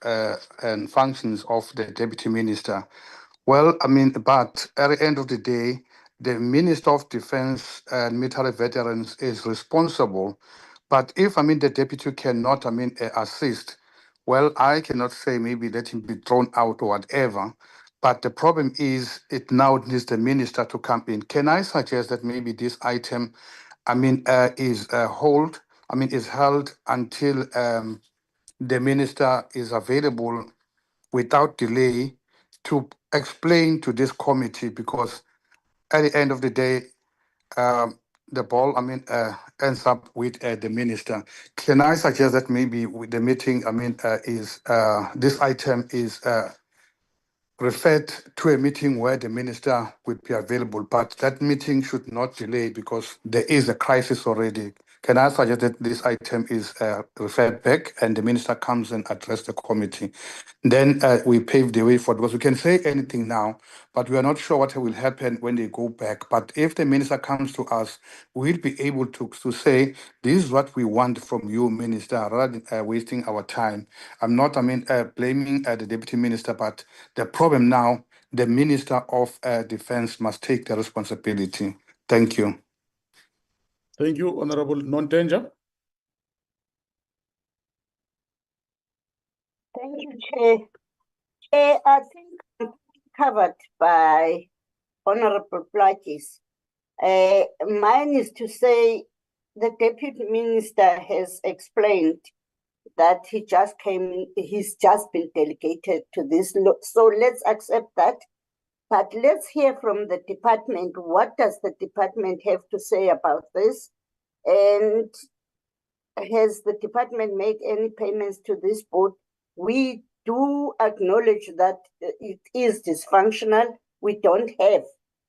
and functions of the Deputy Minister. Well, but at the end of the day, the Minister of Defense and Military Veterans is responsible. But if, the deputy cannot, assist, well, I cannot say maybe let him be thrown out or whatever. But the problem is it now needs the minister to come in. Can I suggest that maybe this item, is held until the minister is available without delay to explain to this committee, because at the end of the day, the ball, ends up with the minister. Can I suggest that maybe with the meeting, is this item is referred to a meeting where the minister would be available, but that meeting should not delay because there is a crisis already. can I suggest that this item is referred back and the minister comes and addresses the committee? Then we pave the way for it, because we can say anything now, but we are not sure what will happen when they go back. But if the minister comes to us, we'll be able to say, this is what we want from you, minister, rather than wasting our time. I'm not, blaming the deputy minister, but the problem now, the Minister of Defense must take the responsibility. Thank you. Thank you, Honorable Non-Danger. Thank you, Chair. Chair, I think I'm covered by Honorable Plakis. Mine is to say the Deputy Minister has explained that he's just been delegated to this. So let's accept that. But let's hear from the department. What does the department have to say about this? And has the department made any payments to this board? We do acknowledge that it is dysfunctional. We don't have,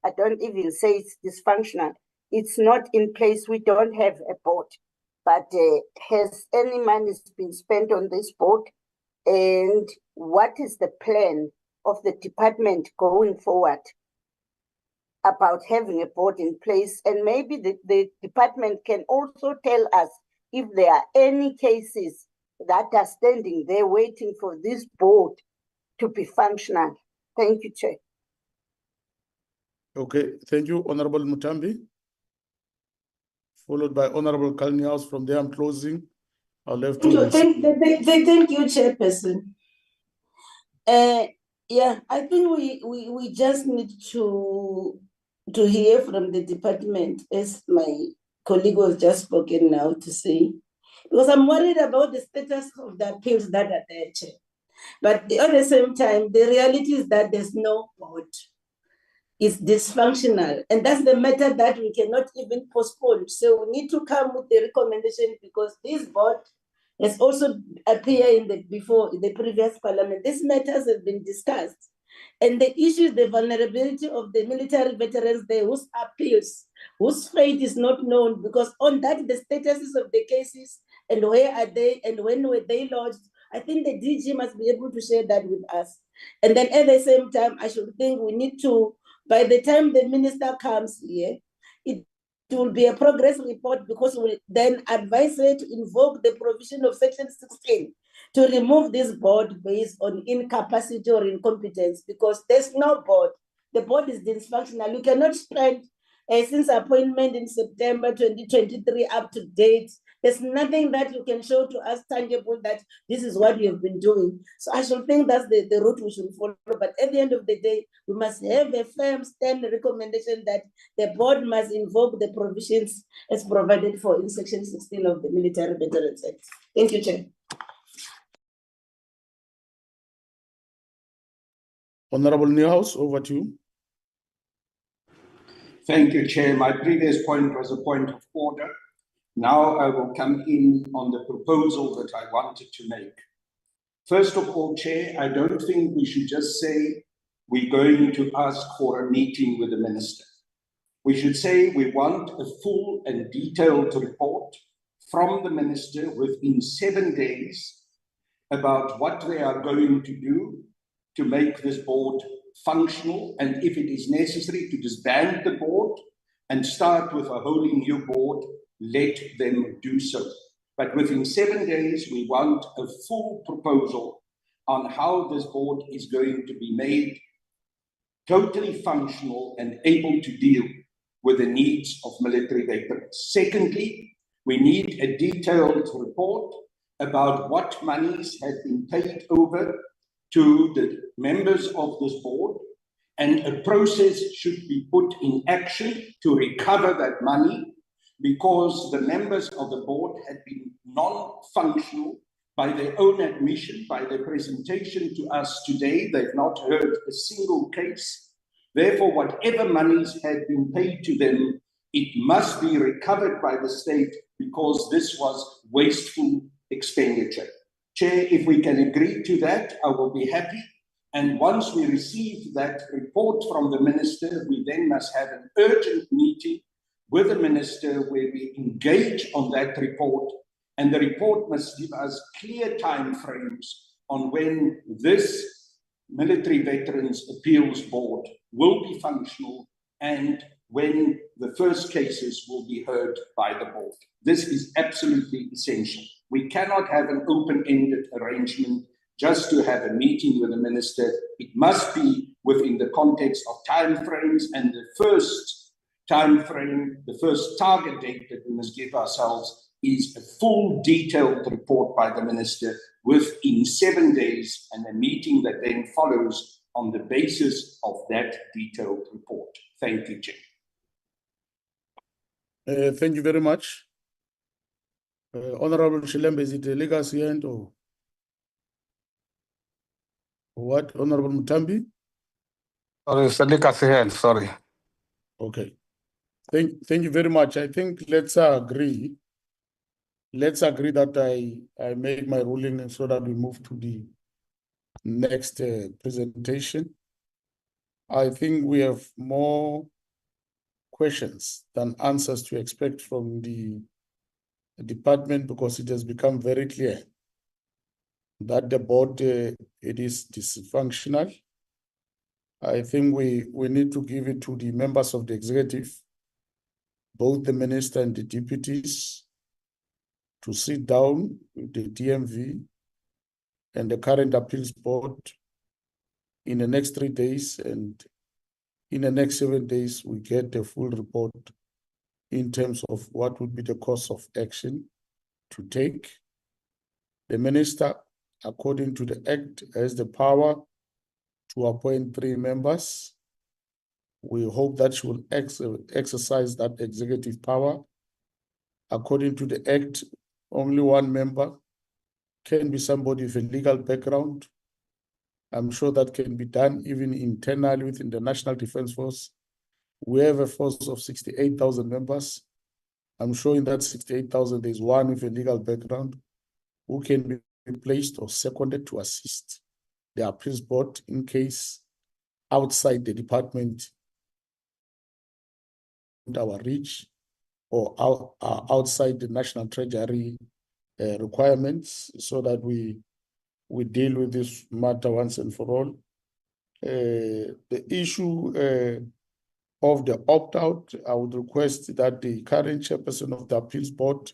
I don't even say it's dysfunctional. It's not in place. We don't have a board. But has any money been spent on this board? And what is the plan of the department going forward about having a board in place? And maybe the department can also tell us if there are any cases that are standing there waiting for this board to be functional. Thank you, Chair. Okay, thank you, Honorable Mutambi. Followed by Honorable Kalniaus. From there, I'm closing. I'll have to... Thank you, Chairperson. Yeah, I think we just need to hear from the department, as my colleague was just spoken now to say, because I'm worried about the status of the appeals that are there, Chair. But at the same time, the reality is that there's no board. It's dysfunctional, and that's the matter that we cannot even postpone. So we need to come with the recommendation, because this board has also appeared in before the previous parliament. These matters have been discussed, and the issue is the vulnerability of the military veterans there, whose appeals, whose fate is not known, because on that, the statuses of the cases and where are they and when were they lodged. I think the DG must be able to share that with us. And then at the same time, I should think we need to, by the time the minister comes here, it will be a progress report, because we then advise her to invoke the provision of Section 16 to remove this board based on incapacity or incompetence, because there's no board. The board is dysfunctional. You cannot spend since appointment in September 2023 up to date. There's nothing that you can show to us tangible that this is what you have been doing. So I should think that's the route we should follow. But at the end of the day, we must have a firm stand recommendation that the board must invoke the provisions as provided for in Section 16 of the Military Veterans Act. Thank you, Chair. Honorable Neuhaus, over to you. Thank you, Chair. My previous point was a point of order. Now I will come in on the proposal that I wanted to make. First of all, Chair, I don't think we should just say we're going to ask for a meeting with the minister. We should say we want a full and detailed report from the minister within 7 days about what they are going to do to make this board functional, and if it is necessary to disband the board and start with a wholly new board, let them do so. But within 7 days, we want a full proposal on how this board is going to be made totally functional and able to deal with the needs of military veterans. Secondly, we need a detailed report about what monies have been paid over to the members of this board, and a process should be put in action to recover that money, because the members of the board had been non-functional by their own admission, by their presentation to us today. They've not heard a single case. Therefore, whatever monies had been paid to them, it must be recovered by the state, because this was wasteful expenditure. Chair, if we can agree to that, I will be happy. And once we receive that report from the minister, we then must have an urgent meeting with the minister where we engage on that report, and the report must give us clear timeframes on when this Military Veterans Appeals Board will be functional and when the first cases will be heard by the board. This is absolutely essential. We cannot have an open-ended arrangement just to have a meeting with the minister. It must be within the context of timeframes, and the first timeframe, the first target date that we must give ourselves is a full detailed report by the minister within 7 days, and a meeting that then follows on the basis of that detailed report. Thank you, Chair. Thank you very much. Honorable Shilembe, is it a legacy end or what? Honorable Mutambi? Sorry, it's a legacy hand, sorry. Okay. Thank you very much. I think let's agree. Let's agree that I make my ruling so that we move to the next presentation. I think we have more questions than answers to expect from the department, because it has become very clear that the board it is dysfunctional. I think we need to give it to the members of the executive, both the minister and the deputies, to sit down with the DMV and the current appeals board in the next 3 days, and in the next 7 days, we get a full report in terms of what would be the course of action to take. The minister, according to the Act, has the power to appoint 3 members. We hope that she will exercise that executive power. According to the Act, only 1 member can be somebody with a legal background. I'm sure that can be done even internally within the National Defence Force. We have a force of 68,000 members. I'm sure in that 68,000, there's 1 with a legal background who can be replaced or seconded to assist the appeals board in case outside the department, our reach, or outside the National Treasury requirements, so that we deal with this matter once and for all. The issue of the opt-out, I would request that the current chairperson of the appeals board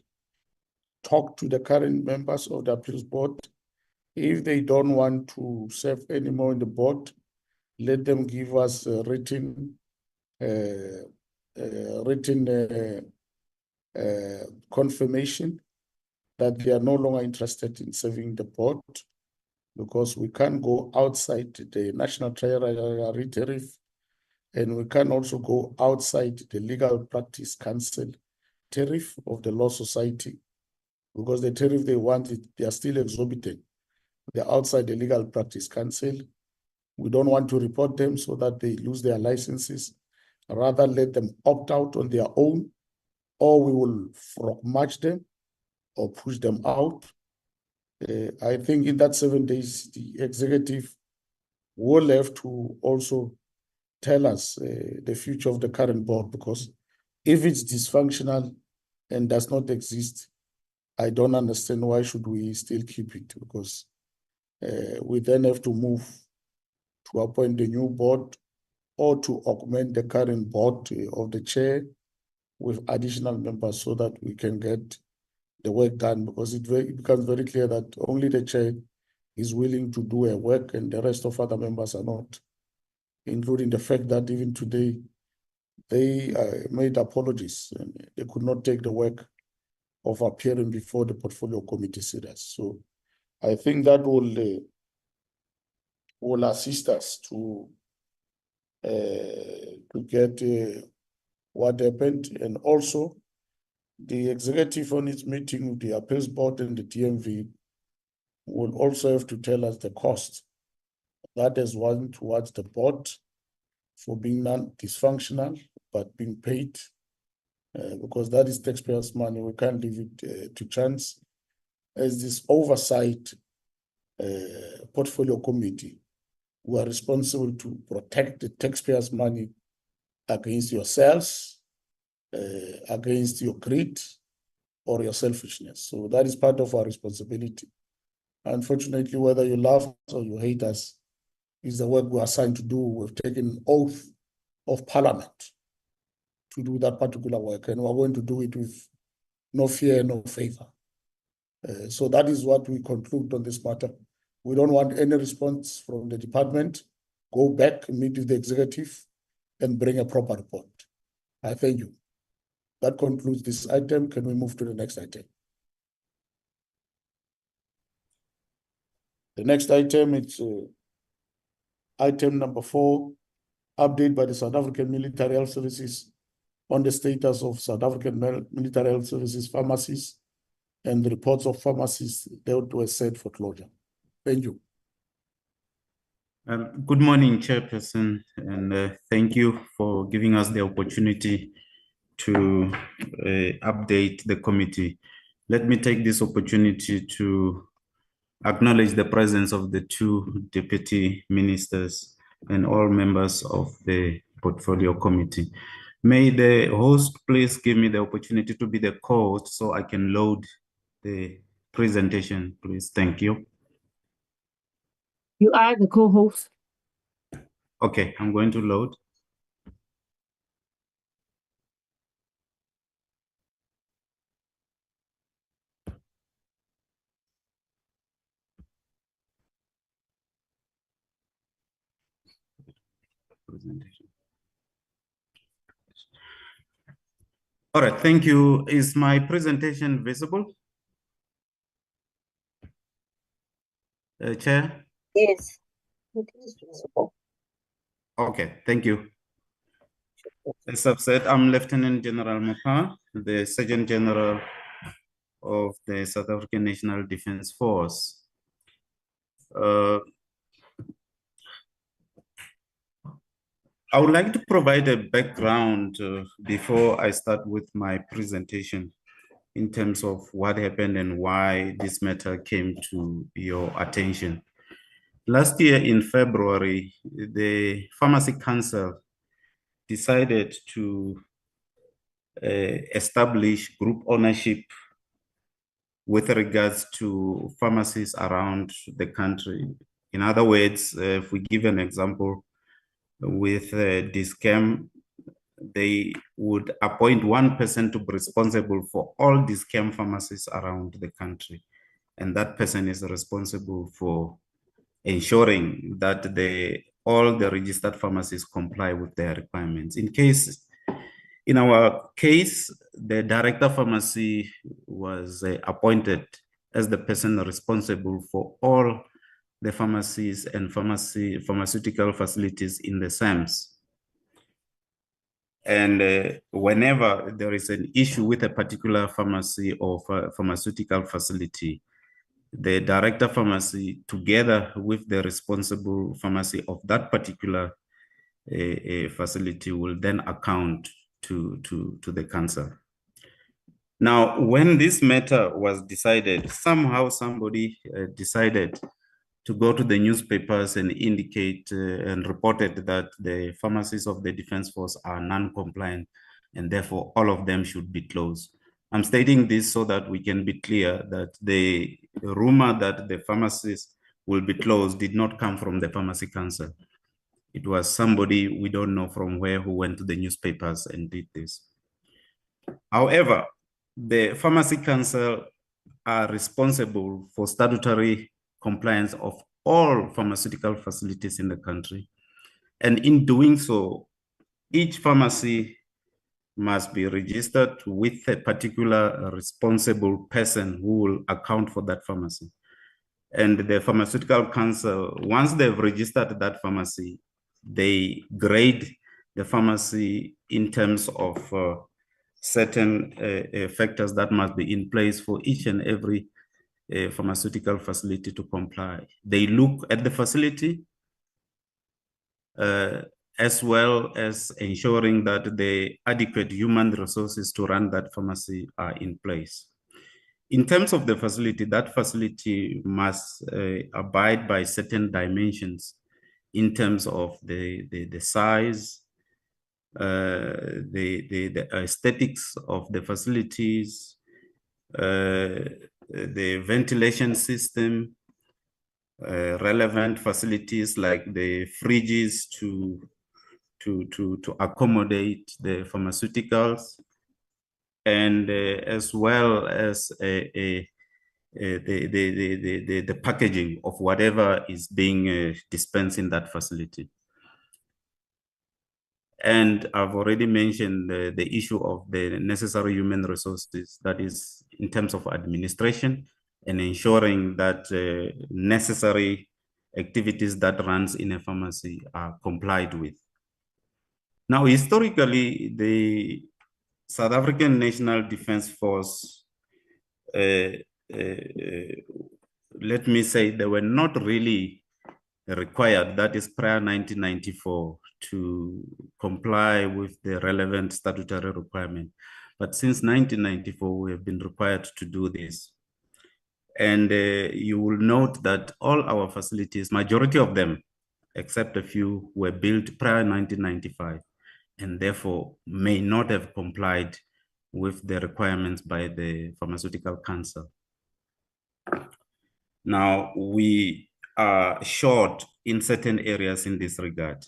talk to the current members of the appeals board. If they don't want to serve anymore in the board, let them give us a written confirmation that they are no longer interested in serving the board, because we can't go outside the National Treasury tariff, and we can also go outside the Legal Practice Council tariff of the Law Society, because the tariff they want, they are still exorbitant. They're outside the Legal Practice Council. We don't want to report them so that they lose their licenses. Rather, let them opt out on their own, or we will frog march them or push them out. I think in that 7 days, the executive will have to also tell us the future of the current board, because if it's dysfunctional and does not exist, I don't understand why should we still keep it, because we then have to move to appoint a new board or to augment the current board of the chair with additional members so that we can get the work done, because it becomes very clear that only the chair is willing to do a work and the rest of other members are not, including the fact that even today they made apologies and they could not take the work of appearing before the portfolio committee serious. So I think that will assist us to get what happened. And also the executive on its meeting with the appeals board and the DMV will also have to tell us the cost that is one towards the board for being non-dysfunctional, but being paid, because that is taxpayers' money. We can't leave it to chance. As this oversight portfolio committee, we are responsible to protect the taxpayers' money against yourselves, against your greed or your selfishness. So that is part of our responsibility. Unfortunately, whether you love or you hate us, is the work we are assigned to do. We've taken oath of Parliament to do that particular work, and we're going to do it with no fear, no favor. So that is what we conclude on this matter. We don't want any response from the department. Go back, meet with the executive, and bring a proper report. I thank you. That concludes this item. Can we move to the next item? The next item is item number 4, update by the South African Military Health Services on the status of South African Military Health Services pharmacies and the reports of pharmacies that were set for closure. Thank you. Good morning, Chairperson, and thank you for giving us the opportunity to update the committee. Let me take this opportunity to acknowledge the presence of the 2 deputy ministers and all members of the portfolio committee. May the host please give me the opportunity to be the co-host so I can load the presentation, please. Thank you. You are the co-host. Okay, I'm going to load. Presentation. All right, thank you. Is my presentation visible? Chair? Yes, it is visible. Okay, thank you. As I've said, I'm Lieutenant General Mapa, the Surgeon General of the South African National Defence Force. I would like to provide a background before I start with my presentation in terms of what happened and why this matter came to your attention. Last year in February, the Pharmacy Council decided to establish group ownership with regards to pharmacies around the country. In other words, if we give an example, with Discam, they would appoint one person to be responsible for all Discam pharmacies around the country. And that person is responsible for ensuring that all the registered pharmacies comply with their requirements. In our case, the director of pharmacy was appointed as the person responsible for all the pharmacies and pharmaceutical facilities in the SAMs. And whenever there is an issue with a particular pharmacy or pharmaceutical facility, the director of pharmacy, together with the responsible pharmacy of that particular facility, will then account to the council. Now, when this matter was decided, somehow somebody decided to go to the newspapers and indicate and reported that the pharmacies of the Defence Force are non-compliant and therefore all of them should be closed. I'm stating this so that we can be clear that the rumor that the pharmacies will be closed did not come from the Pharmacy Council. It was somebody we don't know from where who went to the newspapers and did this. However, the Pharmacy Council are responsible for statutory compliance of all pharmaceutical facilities in the country. And in doing so, each pharmacy must be registered with a particular responsible person who will account for that pharmacy. And the Pharmaceutical Council, once they've registered that pharmacy, they grade the pharmacy in terms of certain factors that must be in place for each and every pharmaceutical facility to comply. They look at the facility as well as ensuring that the adequate human resources to run that pharmacy are in place. In terms of the facility, that facility must abide by certain dimensions in terms of the size, the aesthetics of the facilities, the ventilation system, relevant facilities like the fridges to accommodate the pharmaceuticals, and as well as the packaging of whatever is being dispensed in that facility. And I've already mentioned the issue of the necessary human resources, that is in terms of administration and ensuring that necessary activities that runs in a pharmacy are complied with. Now, historically, the South African National Defence Force, let me say, they were not really required, that is prior 1994, to comply with the relevant statutory requirement. But since 1994, we have been required to do this. And you will note that all our facilities, majority of them, except a few, were built prior 1995, and therefore may not have complied with the requirements by the Pharmaceutical Council. Now, we are short in certain areas in this regard.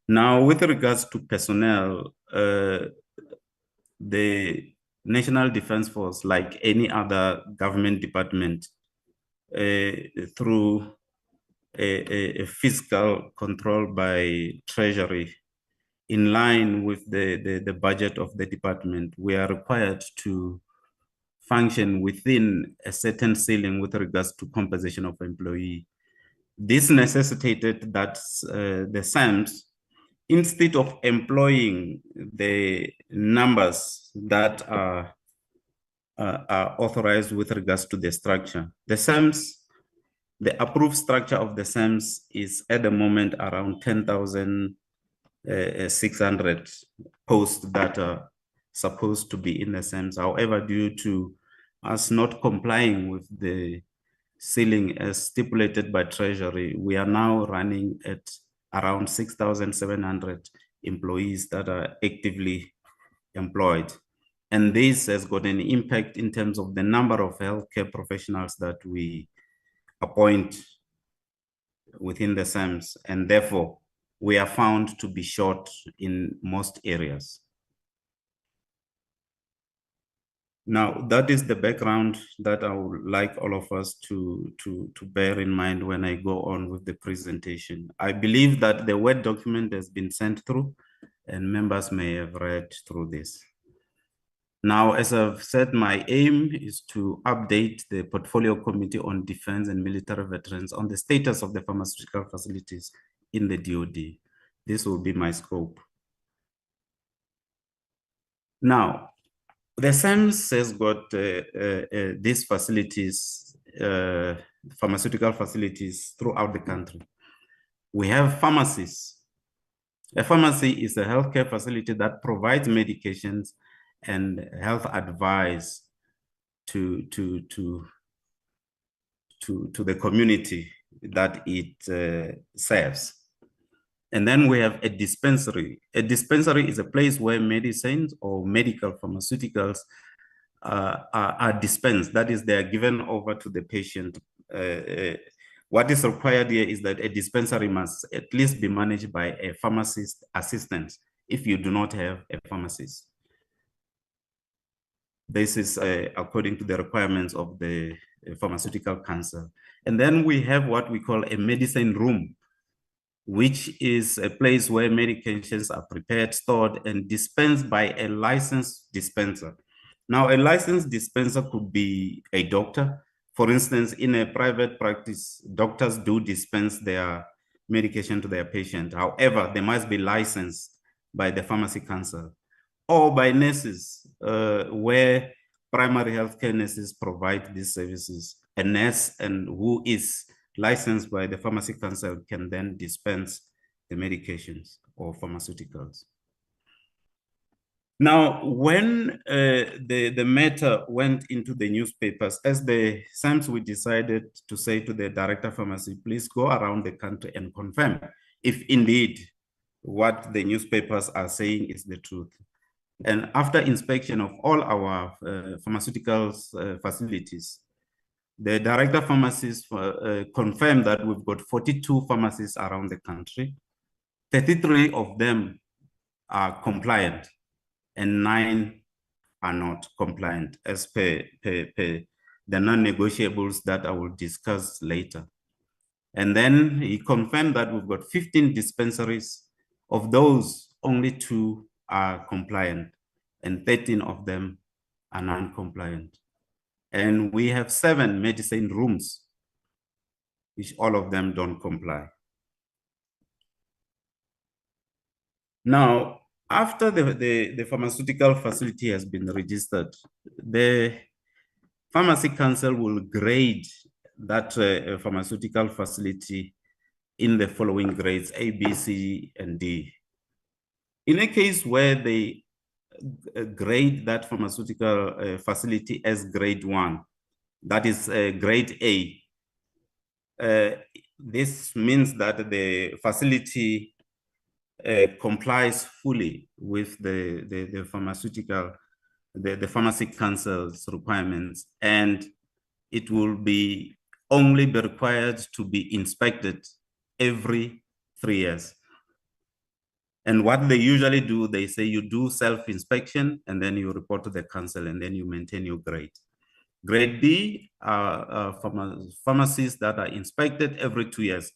Now, with regards to personnel, the National Defence Force, like any other government department, through a fiscal control by Treasury, in line with the budget of the department, we are required to function within a certain ceiling with regards to compensation of employee. This necessitated that the SAMs, instead of employing the numbers that are authorized with regards to the structure, the SAMs, the approved structure of the SAMs is at the moment around 10,600 posts that are supposed to be in the SAMs. However, due to us not complying with the ceiling as stipulated by Treasury, we are now running at around 6,700 employees that are actively employed. And this has got an impact in terms of the number of healthcare professionals that we appoint within the SAMs, and therefore we are found to be short in most areas. Now, that is the background that I would like all of us to bear in mind when I go on with the presentation. I believe that the Word document has been sent through and members may have read through this. Now, as I've said, my aim is to update the Portfolio Committee on Defense and Military Veterans on the status of the pharmaceutical facilities in the DoD. This will be my scope. Now, the SAMS has got these facilities, pharmaceutical facilities throughout the country. We have pharmacies. A pharmacy is a healthcare facility that provides medications and health advice to the community that it serves. And then we have a dispensary. A dispensary is a place where medicines or medical pharmaceuticals are dispensed. That is, they are given over to the patient. What is required here is that a dispensary must at least be managed by a pharmacist assistant if you do not have a pharmacist. This is according to the requirements of the Pharmaceutical Council. And then we have what we call a medicine room, which is a place where medications are prepared, stored, and dispensed by a licensed dispenser. Now, a licensed dispenser could be a doctor. For instance, in a private practice, doctors do dispense their medication to their patient. However, they must be licensed by the Pharmacy Council, or by nurses, where primary healthcare nurses provide these services. A nurse and who is licensed by the Pharmacy Council can then dispense the medications or pharmaceuticals. Now, when the matter went into the newspapers, as the SAMS, we decided to say to the Director of Pharmacy, please go around the country and confirm if indeed what the newspapers are saying is the truth. And after inspection of all our pharmaceuticals facilities, the director of pharmacies confirmed that we've got 42 pharmacies around the country. 33 of them are compliant and 9 are not compliant as per the non-negotiables that I will discuss later. And then he confirmed that we've got 15 dispensaries. Of those, only 2 are compliant and 13 of them are non-compliant. And we have 7 medicine rooms, which all of them don't comply. Now, after the pharmaceutical facility has been registered, the Pharmacy Council will grade that pharmaceutical facility in the following grades, A, B, C, and D. In a case where they grade that pharmaceutical facility as grade 1, that is grade A, this means that the facility complies fully with the Pharmacy Council's requirements, and it will only be required to be inspected every 3 years. And what they usually do, they say you do self-inspection and then you report to the council and then you maintain your grade. Grade B are pharmacies that are inspected every 2 years.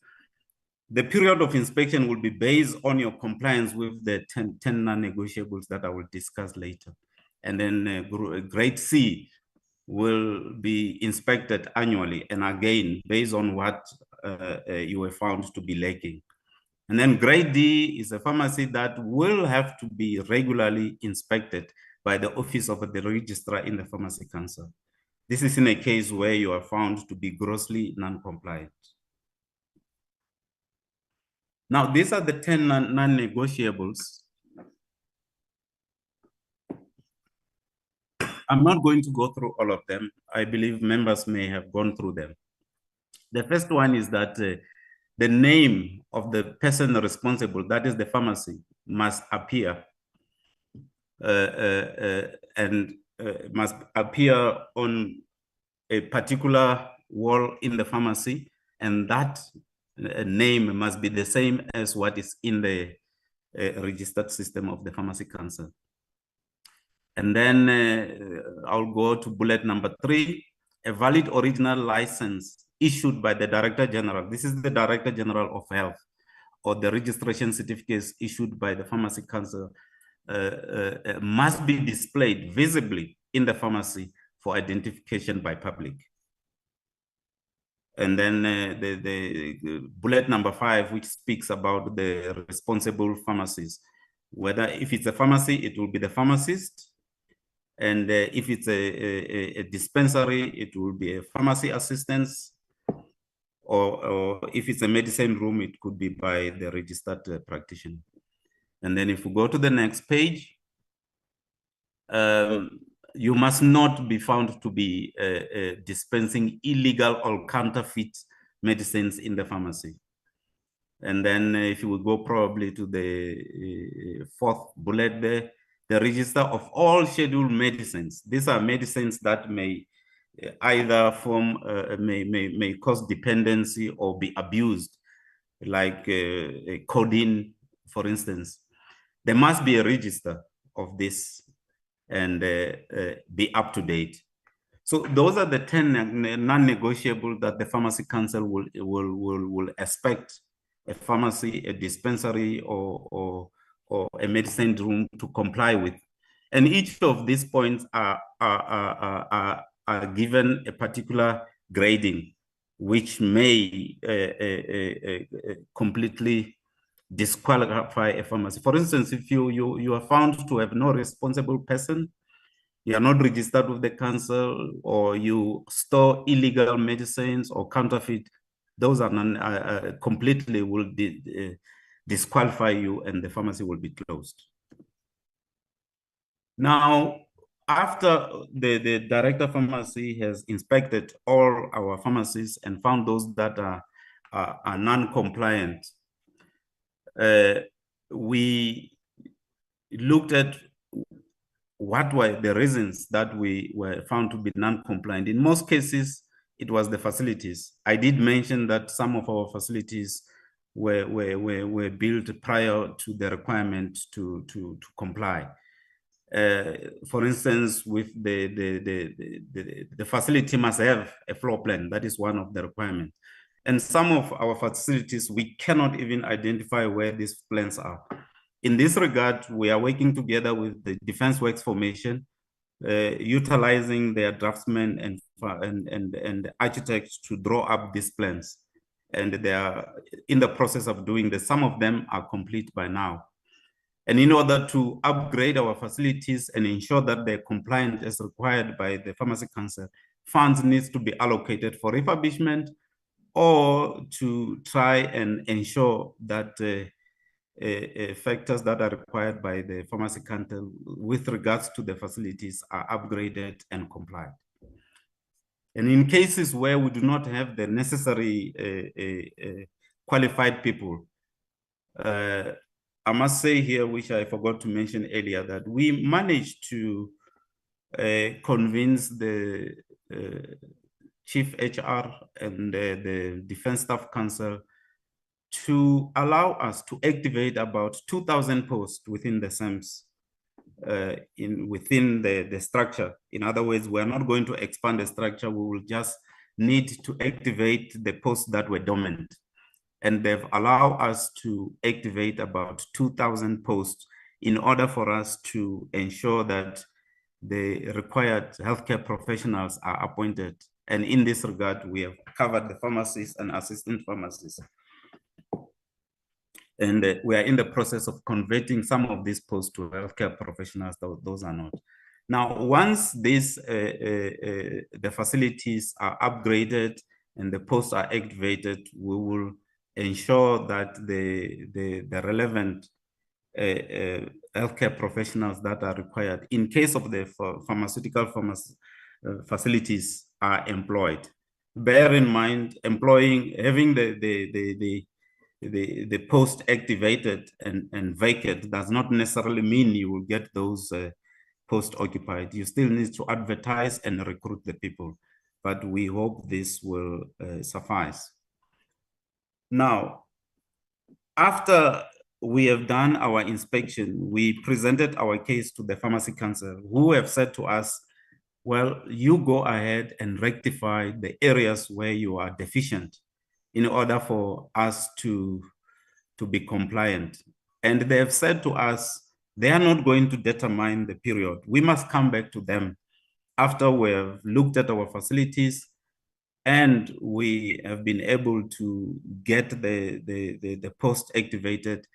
The period of inspection will be based on your compliance with the 10 non-negotiables that I will discuss later. And then grade C will be inspected annually, and again, based on what you were found to be lacking. And then grade D is a pharmacy that will have to be regularly inspected by the office of the registrar in the Pharmacy Council. This is in a case where you are found to be grossly non-compliant. Now, these are the 10 non-negotiables. I'm not going to go through all of them. I believe members may have gone through them. The first one is that the name of the person responsible, that is the pharmacy, must appear and must appear on a particular wall in the pharmacy, and that name must be the same as what is in the registered system of the Pharmacy Council. And then I'll go to bullet number 3, a valid original license issued by the Director General. This is the Director General of Health, or the registration certificates issued by the Pharmacy Council must be displayed visibly in the pharmacy for identification by public. And then the bullet number 5, which speaks about the responsible pharmacies. Whether if it's a pharmacy, it will be the pharmacist. And if it's a dispensary, it will be a pharmacy assistant. Or if it's a medicine room, it could be by the registered practitioner. And then if we go to the next page, you must not be found to be dispensing illegal or counterfeit medicines in the pharmacy. And then if you will go probably to the 4th bullet there, the register of all scheduled medicines. These are medicines that may either form, may cause dependency or be abused, like codeine, for instance. There must be a register of this and be up to date. So those are the 10 non-negotiable that the Pharmacy Council will expect a pharmacy, a dispensary, or a medicine room to comply with. And each of these points are given a particular grading, which may completely disqualify a pharmacy. For instance, if you are found to have no responsible person, you are not registered with the council, or you store illegal medicines or counterfeit, those are completely will disqualify you, and the pharmacy will be closed. Now, after the director of pharmacy has inspected all our pharmacies and found those that are non-compliant, we looked at what were the reasons that we were found to be non-compliant. In most cases, it was the facilities. I did mention that some of our facilities were built prior to the requirement to comply. For instance, with the facility must have a floor plan. That is one of the requirements. And some of our facilities, we cannot even identify where these plans are. In this regard, we are working together with the Defense Works Formation, utilizing their draftsmen and architects to draw up these plans. And they are in the process of doing this. Some of them are complete by now. And in order to upgrade our facilities and ensure that they're compliant as required by the Pharmacy Council, funds needs to be allocated for refurbishment or to try and ensure that factors that are required by the Pharmacy Council with regards to the facilities are upgraded and compliant. And in cases where we do not have the necessary qualified people, I must say here, which I forgot to mention earlier, that we managed to convince the Chief HR and the Defense Staff Council to allow us to activate about 2,000 posts within the SAMS, within the structure. In other words, we're not going to expand the structure, we will just need to activate the posts that were dormant. And they've allowed us to activate about 2,000 posts in order for us to ensure that the required healthcare professionals are appointed. And in this regard, we have covered the pharmacists and assistant pharmacists. And we are in the process of converting some of these posts to healthcare professionals, those are not. Now, once these the facilities are upgraded and the posts are activated, we will ensure that the relevant healthcare professionals that are required in case of the pharmaceutical facilities are employed. Bear in mind, having the post activated and vacant does not necessarily mean you will get those posts occupied. You still need to advertise and recruit the people, but we hope this will suffice. Now, after we have done our inspection, we presented our case to the Pharmacy Council, who have said to us, well, you go ahead and rectify the areas where you are deficient in order for us to be compliant. And they have said to us, they are not going to determine the period. We must come back to them after we have looked at our facilities and we have been able to get the post activated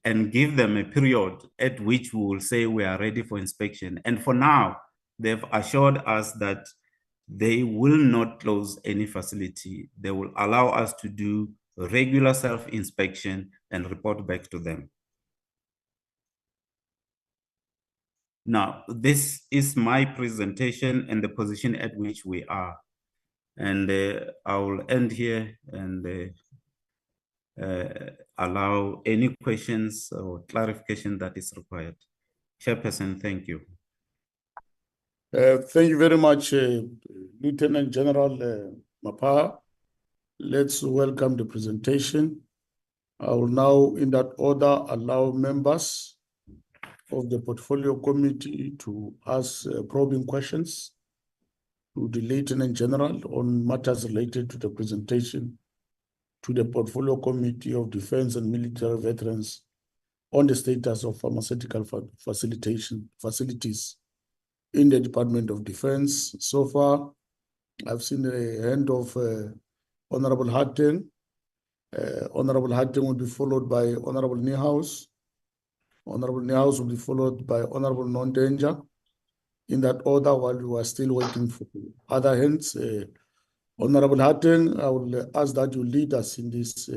and give them a period at which we will say we are ready for inspection. And for now, they've assured us that they will not close any facility. They will allow us to do regular self-inspection and report back to them. Now, this is my presentation and the position at which we are. And I will end here and allow any questions or clarification that is required. Chairperson, thank you. Thank you very much, Lieutenant General Mapa. Let's welcome the presentation. I will now, in that order, allow members of the Portfolio Committee to ask probing questions to the Lieutenant General on matters related to the presentation to the Portfolio Committee of Defense and Military Veterans on the status of pharmaceutical facilities in the Department of Defense. So far, I've seen the hand of Honorable Harten. Honorable Harten will be followed by Honorable Niehaus. Honorable Niehaus will be followed by Honorable Non-Danger. In that order, while we are still waiting for other hands, Honorable Harten, I will ask that you lead us in this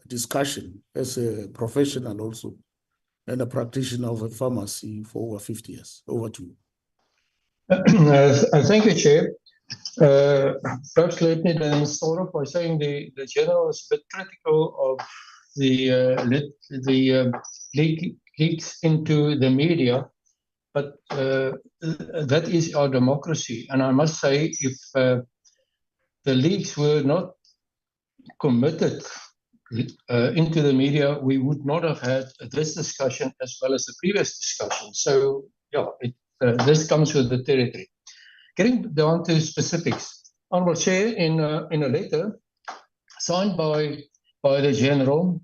discussion as a professional also and a practitioner of a pharmacy for over 50 years. Over to you. Thank you, Chair. Perhaps let me then start off by saying the General is a bit critical of leaks into the media, but that is our democracy. And I must say, if the leaks were not committed into the media, we would not have had this discussion as well as the previous discussion. So, yeah, this comes with the territory. Getting down to specifics, Honourable Chair, in a letter signed by the General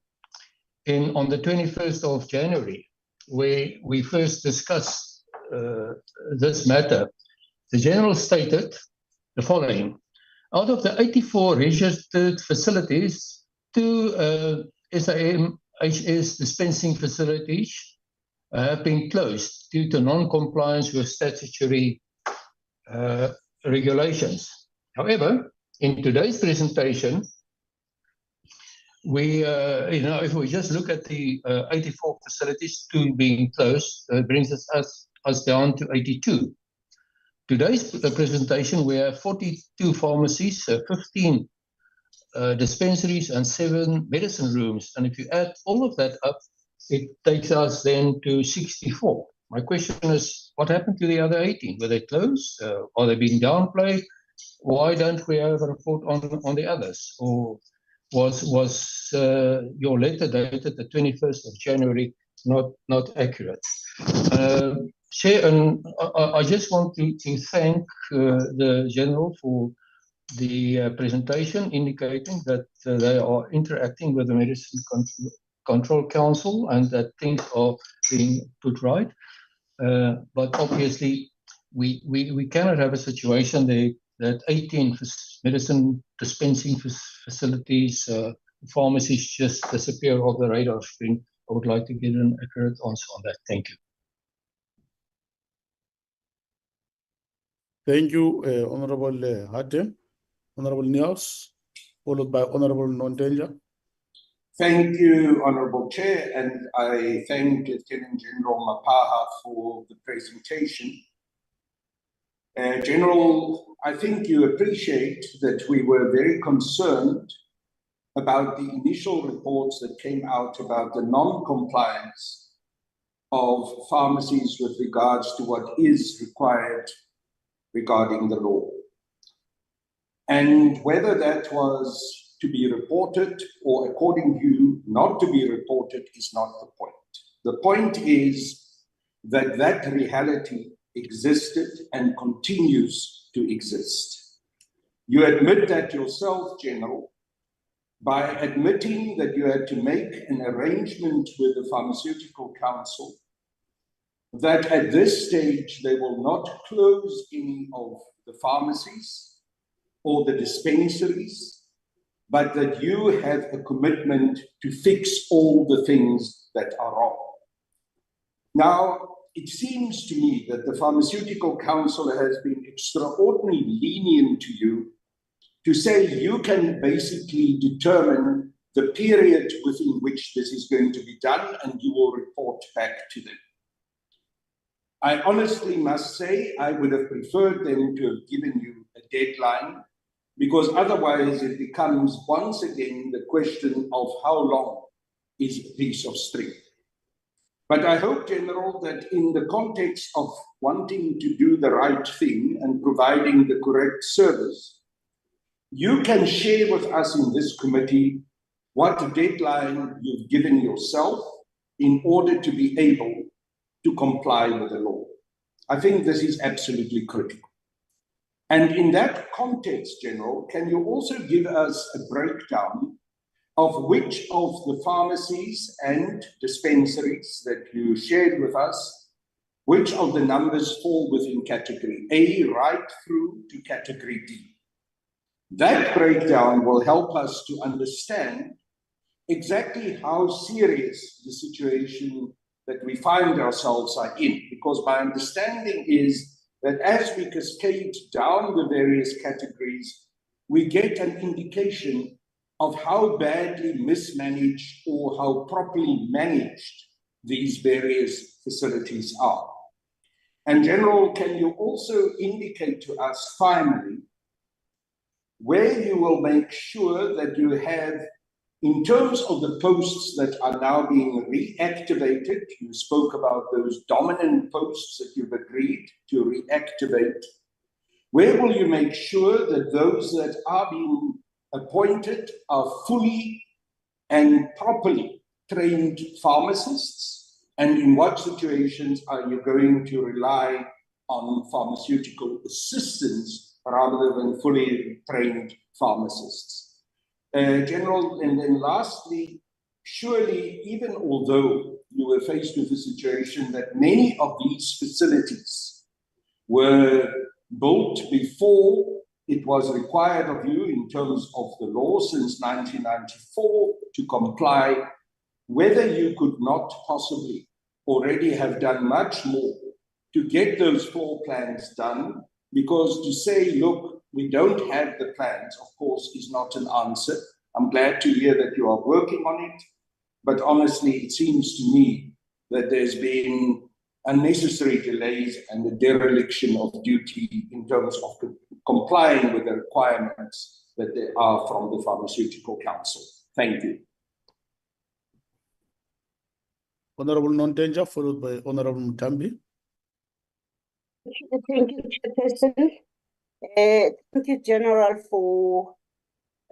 on the 21st of January, where we first discussed this matter, the General stated the following: out of the 84 registered facilities, 2 SAMHS dispensing facilities have been closed due to non-compliance with statutory regulations. However, in today's presentation, we, if we just look at the 84 facilities, 2 being closed, brings us down to 82. Today's presentation, we have 42 pharmacies, 15 dispensaries, and 7 medicine rooms. And if you add all of that up, it takes us then to 64. My question is, what happened to the other 18? Were they closed? Are they being downplayed? Why don't we have a report on the others? Or was your letter dated the 21st of January not accurate? Chair, and I just want to thank the General for the presentation, indicating that they are interacting with the Medicine Control Council and that things are being put right. But obviously, we cannot have a situation that 18 medicine dispensing facilities, pharmacies just disappear off the radar screen. I would like to get an accurate answer on that. Thank you. Thank you, Honorable Harte. Honorable Niels, followed by Honorable Non-Danger. Thank you, Honourable Chair, and I thank Lieutenant General Mapaha for the presentation. General, I think you appreciate that we were very concerned about the initial reports that came out about the non-compliance of pharmacies with regards to what is required regarding the law. And whether that was to be reported or, according to you, not to be reported is not the point. The point is that that reality existed and continues to exist. You admit that yourself, General, by admitting that you had to make an arrangement with the Pharmaceutical Council that at this stage they will not close any of the pharmacies or the dispensaries, but that you have a commitment to fix all the things that are wrong. Now, it seems to me that the Pharmaceutical Council has been extraordinarily lenient to you to say you can basically determine the period within which this is going to be done and you will report back to them. I honestly must say I would have preferred them to have given you a deadline, because otherwise it becomes once again the question of how long is a piece of string. But I hope, General, that in the context of wanting to do the right thing and providing the correct service, you can share with us in this committee what deadline you've given yourself in order to be able to comply with the law. I think this is absolutely critical. And in that context, General, can you also give us a breakdown of which of the pharmacies and dispensaries that you shared with us, which of the numbers fall within category A right through to category D? That breakdown will help us to understand exactly how serious the situation that we find ourselves are in, because my understanding is that as we cascade down the various categories, we get an indication of how badly mismanaged or how properly managed these various facilities are. And General, can you also indicate to us finally where you will make sure that you have In terms of the posts that are now being reactivated, you spoke about those dominant posts that you've agreed to reactivate. Where will you make sure that those that are being appointed are fully and properly trained pharmacists? And in what situations are you going to rely on pharmaceutical assistants rather than fully trained pharmacists? General, and then lastly, surely, even although you were faced with a situation that many of these facilities were built before it was required of you in terms of the law since 1994 to comply, whether you could not possibly already have done much more to get those floor plans done, because to say, look, we don't have the plans, of course, is not an answer. I'm glad to hear that you are working on it, but honestly, it seems to me that there's been unnecessary delays and the dereliction of duty in terms of complying with the requirements that there are from the Pharmaceutical Council. Thank you. Honorable Nontenja, followed by Honorable Mutambi. Thank you, Chairperson. Thank you, General, for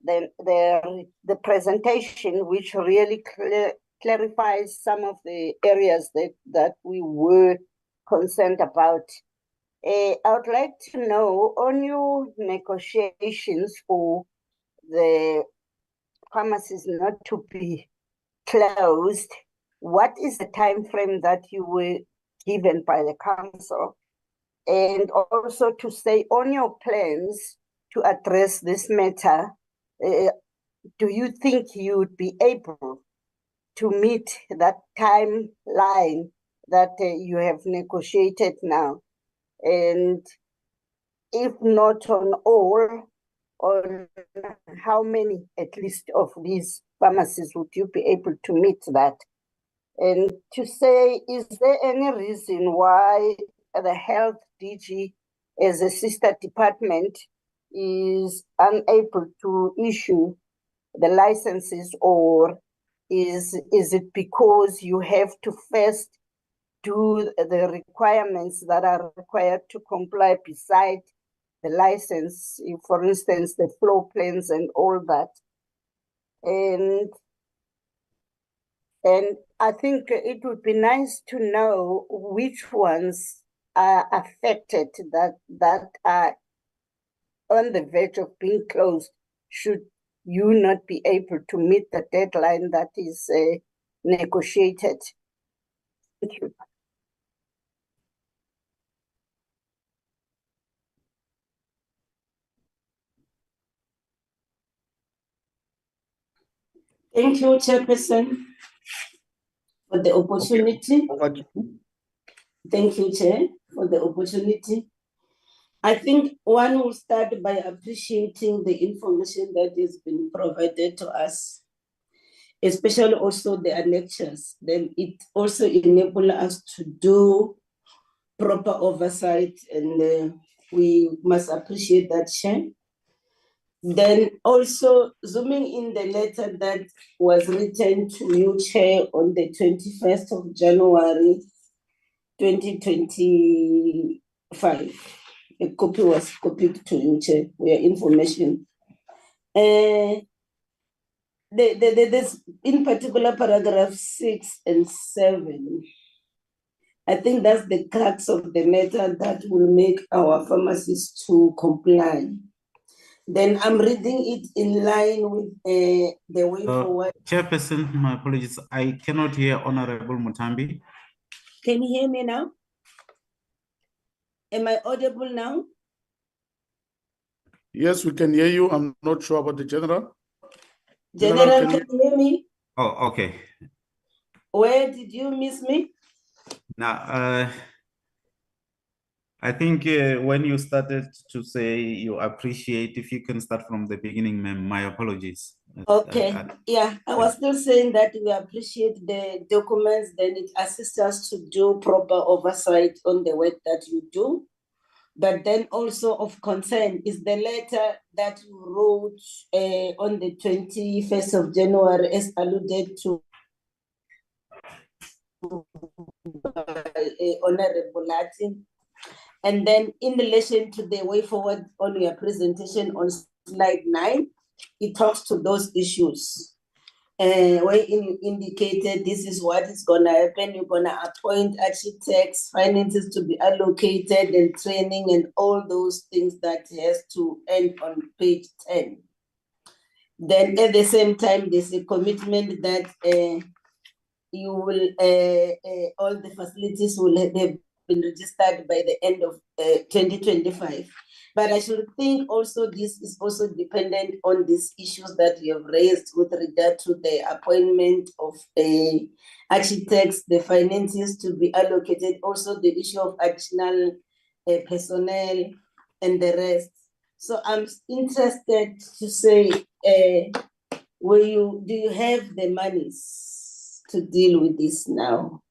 the presentation, which really clarifies some of the areas that we were concerned about. I would like to know, on your negotiations for the pharmacies not to be closed, what is the time frame that you were given by the council? And also to say, on your plans to address this matter, do you think you would be able to meet that timeline that you have negotiated now? And if not on all, on how many at least of these pharmacies would you be able to meet that? And to say, is there any reason why the health DG as a sister department is unable to issue the licenses, or is it because you have to first do the requirements that are required to comply beside the license, for instance, the floor plans and all that? And I think it would be nice to know which ones are affected that are on the verge of being closed, should you not be able to meet the deadline that is negotiated. Thank you. Thank you, Chairperson, for the opportunity. Okay. Thank you, Chair, for the opportunity. I think one will start by appreciating the information that has been provided to us, especially also the annexures. Then it also enables us to do proper oversight, and we must appreciate that, Chair. Then also zooming in the letter that was written to you, Chair, on the 21st of January, 2025. A copy was copied to you, Chair, for your information. This, in particular, paragraph 6 and 7, I think that's the crux of the matter that will make our pharmacists to comply. Then I'm reading it in line with the way forward. Chairperson, my apologies. I cannot hear Honorable Mutambi. Can you hear me now? Am I audible now? Yes, we can hear you. I'm not sure about the general. General, can you hear me? Oh, okay. Where did you miss me? Now, I think when you started to say you appreciate, if you can start from the beginning, ma'am, my apologies. Okay, yeah, I was still saying that we appreciate the documents, then it assists us to do proper oversight on the work that you do. But then also of concern is the letter that you wrote on the 21st of January, as alluded to by Honorable Latin. And then in relation to the way forward on your presentation on slide 9, it talks to those issues. Where you indicated this is what is going to happen. You're going to appoint architects, finances to be allocated, and training, and all those things that has to end on page 10. Then at the same time, there's a commitment that you will all the facilities will have been registered by the end of 2025. But I should think also this is also dependent on these issues that you have raised with regard to the appointment of architects, the finances to be allocated, also the issue of additional personnel and the rest. So I'm interested to say, do you have the monies to deal with this now?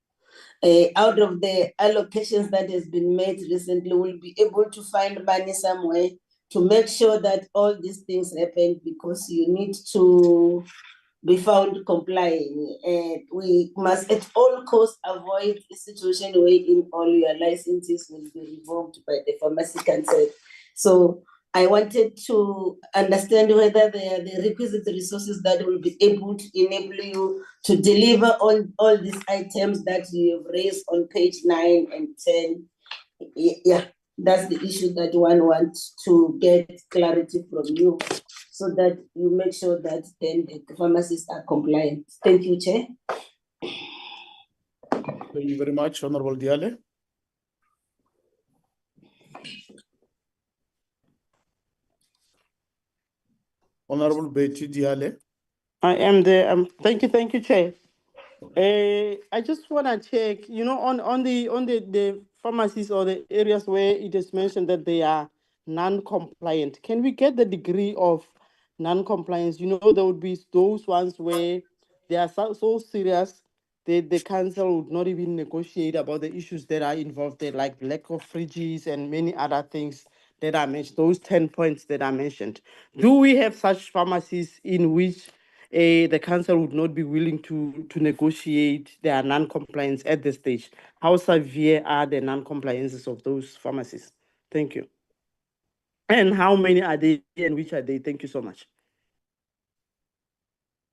Out of the allocations that has been made recently, we'll be able to find money somewhere to make sure that all these things happen, because you need to be found complying. We must at all costs avoid a situation wherein all your licenses will be revoked by the pharmacy council. So I wanted to understand whether there are the requisite resources that will be able to enable you to deliver on all these items that you have raised on page 9 and 10. Yeah, that's the issue that one wants to get clarity from you, so that you make sure that then the pharmacists are compliant. Thank you, Chair. Thank you very much, Honorable Diale. Honorable Betty Diale. I am there. Thank you, Chair. I just want to check, on the pharmacies or the areas where it is mentioned that they are non-compliant. Can we get the degree of non-compliance? There would be those ones where they are so serious that the council would not even negotiate about the issues that are involved there, like lack of fridges and many other things that I mentioned, those 10 points that I mentioned. Do we have such pharmacies in which the council would not be willing to negotiate their non-compliance at this stage? How severe are the non-compliances of those pharmacies? Thank you. And how many are they and which are they? Thank you so much.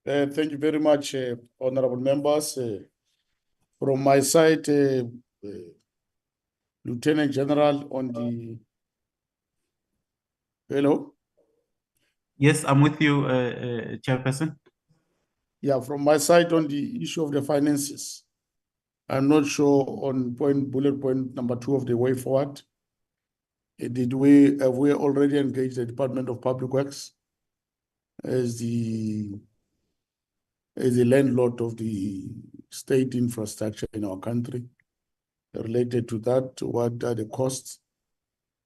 Thank you very much, honorable members. From my side, Lieutenant General on the... Hello? Yes, I'm with you, Chairperson. Yeah, from my side on the issue of the finances, I'm not sure on bullet point number 2 of the way forward. Have we already engaged the Department of Public Works as the landlord of the state infrastructure in our country? Related to that, what are the costs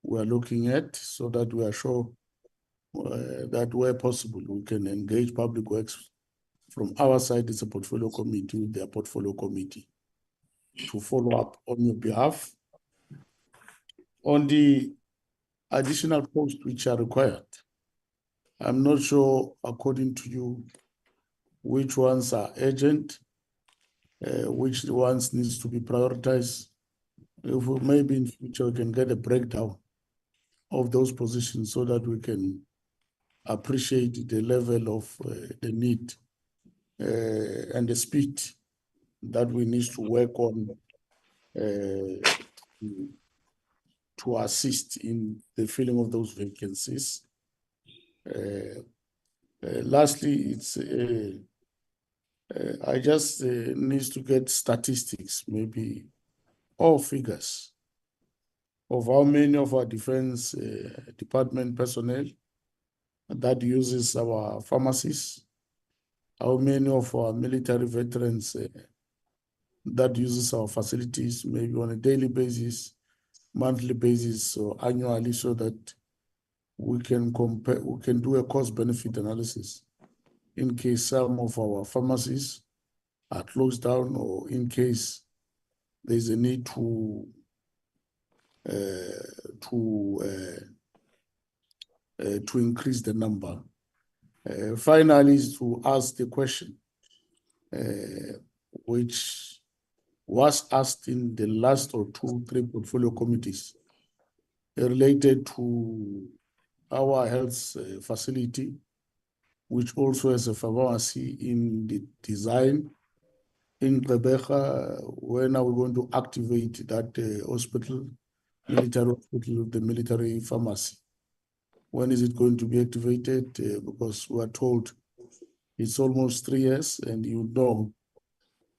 we are looking at, so that we are sure that where possible, we can engage Public Works from our side as a portfolio committee with their portfolio committee to follow up on your behalf on the additional posts which are required. I'm not sure, according to you, which ones are urgent, which ones needs to be prioritized. If we maybe in future we can get a breakdown of those positions so that we can appreciate the level of the need and the speed that we need to work on to assist in the filling of those vacancies. Lastly, it's I just need to get statistics, maybe all figures of how many of our defense department personnel that uses our pharmacies, how many of our military veterans that uses our facilities, maybe on a daily basis, monthly basis, or annually, so that we can compare, we can do a cost-benefit analysis in case some of our pharmacies are closed down, or in case there's a need to to increase the number. Finally, is to ask the question, which was asked in the last or 2-3 portfolio committees related to our health facility, which also has a pharmacy in the design. In Rebecca, when are we going to activate that hospital, military hospital, the military pharmacy? When is it going to be activated? Because we are told it's almost 3 years, and you know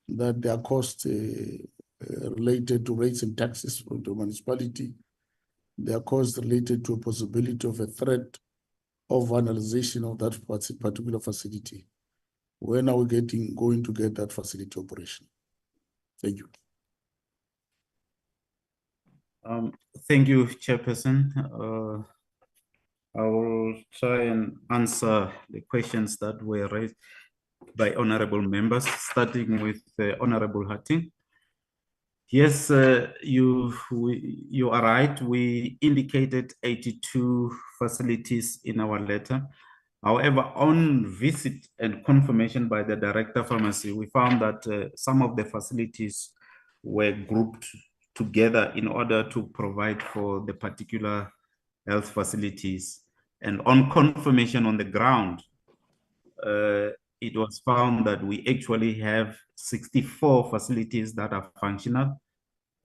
that there are costs related to rates and taxes from the municipality. There are costs related to a possibility of a threat of vandalization of that particular facility. When are we going to get that facility operation? Thank you. Thank you, Chairperson. I will try and answer the questions that were raised by honorable members, starting with Honorable Hatting. Yes, you are right. We indicated 82 facilities in our letter. However, on visit and confirmation by the Director Pharmacy, we found that some of the facilities were grouped together in order to provide for the particular health facilities. And on confirmation on the ground, it was found that we actually have 64 facilities that are functional,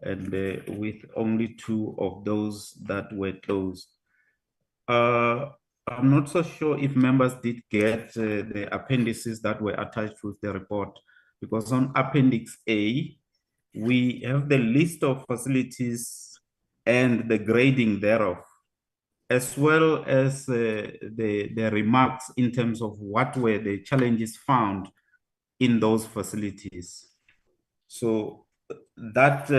and with only 2 of those that were closed. I'm not so sure if members did get the appendices that were attached with the report, because on Appendix A, we have the list of facilities and the grading thereof, as well as the remarks in terms of what were the challenges found in those facilities. So that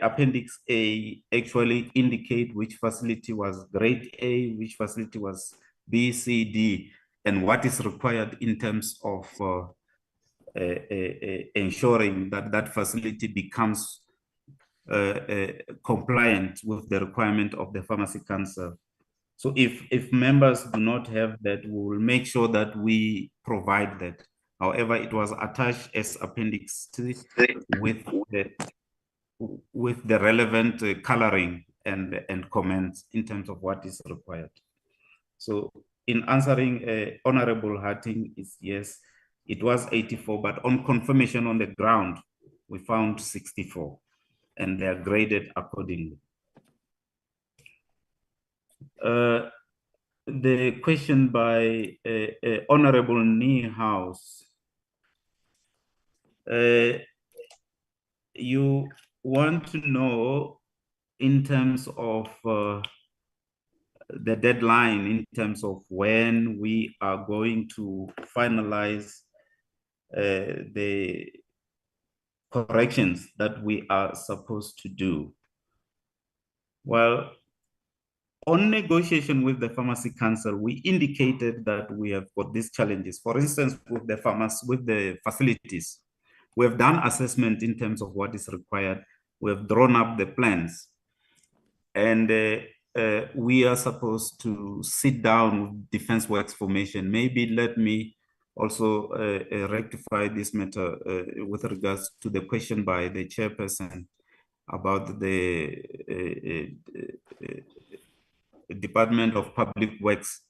Appendix A actually indicate which facility was grade A, which facility was B, C, D, and what is required in terms of ensuring that that facility becomes compliant with the requirement of the Pharmacy Council. So if members do not have that, we will make sure that we provide that. However, it was attached as Appendix 3 with the relevant coloring and comments in terms of what is required. So in answering Honorable Hatting, is yes, it was 84, but on confirmation on the ground, we found 64, and they are graded accordingly. The question by Honorable Niehaus. You want to know in terms of the deadline, in terms of when we are going to finalize the corrections that we are supposed to do. Well, on negotiation with the Pharmacy Council, we indicated that we have got these challenges. For instance, with the facilities, we have done assessment in terms of what is required. We have drawn up the plans, and we are supposed to sit down with Defense Works Formation. Maybe let me also rectify this matter with regards to the question by the chairperson about the Department of Public Works.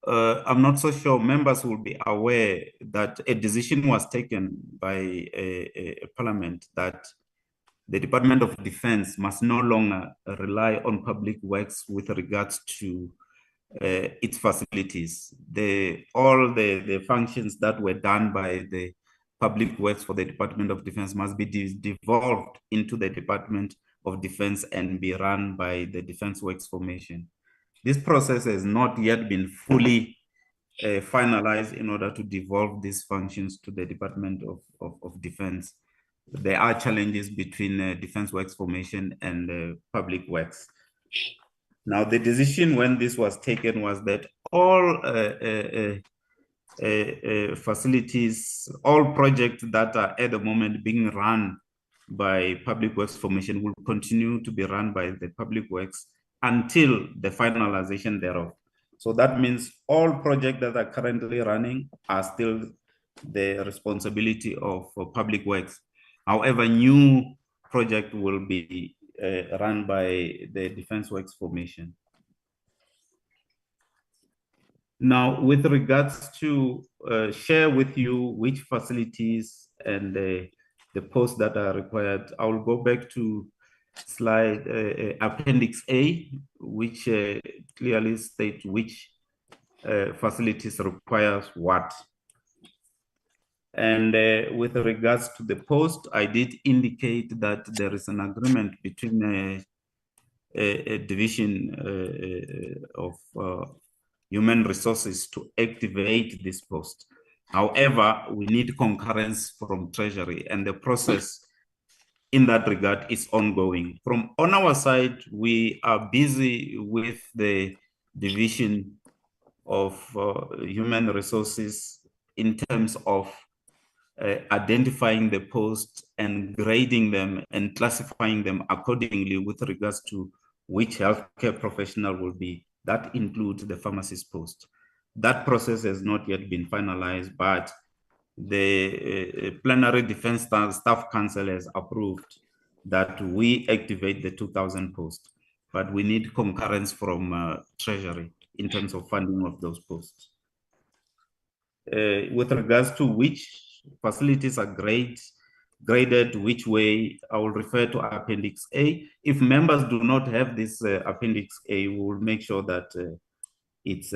I'm not so sure members will be aware that a decision was taken by a parliament that the Department of Defense must no longer rely on public works with regards to its facilities. All the functions that were done by the public works for the Department of Defense must be devolved into the Department of Defense and be run by the Defense Works Formation. This process has not yet been fully finalized in order to devolve these functions to the Department of Defense. There are challenges between Defense Works Formation and Public Works. Now, the decision when this was taken was that all facilities, all projects that are at the moment being run by Public Works Formation will continue to be run by the Public Works until the finalization thereof. So that means all projects that are currently running are still the responsibility of Public Works. However, new project will be run by the Defense Works Formation. Now, with regards to share with you which facilities and the posts that are required, I will go back to slide Appendix A, which clearly states which facilities requires what. And with regards to the post, I did indicate that there is an agreement between a division of human resources to activate this post. However, we need concurrence from Treasury, and the process in that regard is ongoing. On our side, we are busy with the division of human resources in terms of identifying the posts and grading them and classifying them accordingly with regards to which healthcare professional will be. That includes the pharmacist post. That process has not yet been finalized, but the Plenary Defense Staff Council has approved that we activate the 2,000 posts, but we need concurrence from Treasury in terms of funding of those posts. With regards to which facilities are graded which way, I will refer to Appendix A. If members do not have this Appendix A, we will make sure that it's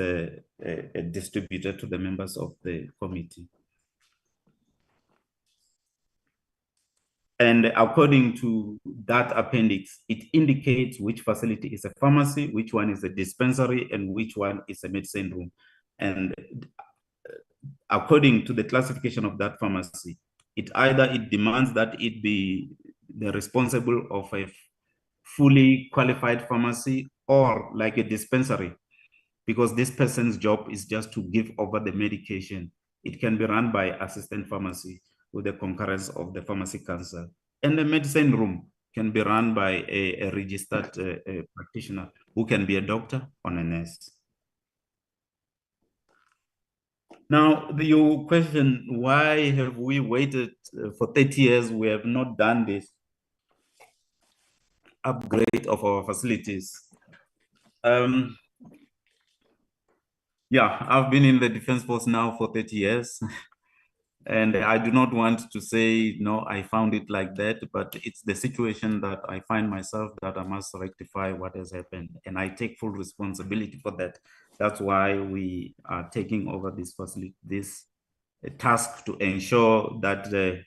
distributed to the members of the committee. And according to that appendix, it indicates which facility is a pharmacy, which one is a dispensary, and which one is a medicine room. And according to the classification of that pharmacy, it demands that it be the responsible of a fully qualified pharmacy or like a dispensary, because this person's job is just to give over the medication. It can be run by assistant pharmacy with the concurrence of the pharmacy council. And the medicine room can be run by a registered practitioner who can be a doctor or a nurse. Now, your question, why have we waited for 30 years? We have not done this upgrade of our facilities. Yeah, I've been in the Defense Force now for 30 years. And I do not want to say, no, I found it like that, but it's the situation that I find myself that I must rectify what has happened. And I take full responsibility for that. That's why we are taking over this task to ensure that the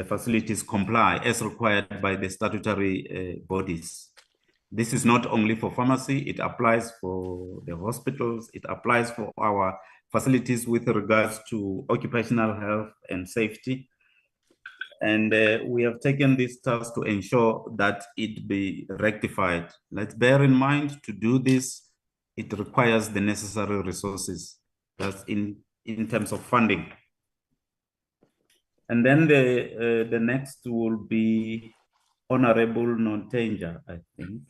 facilities comply as required by the statutory bodies. This is not only for pharmacy, it applies for the hospitals, it applies for our facilities with regards to occupational health and safety. And we have taken this task to ensure that it be rectified. Let's bear in mind, to do this, it requires the necessary resources. That's in terms of funding. And then the next will be Honorable Nontenja, I think.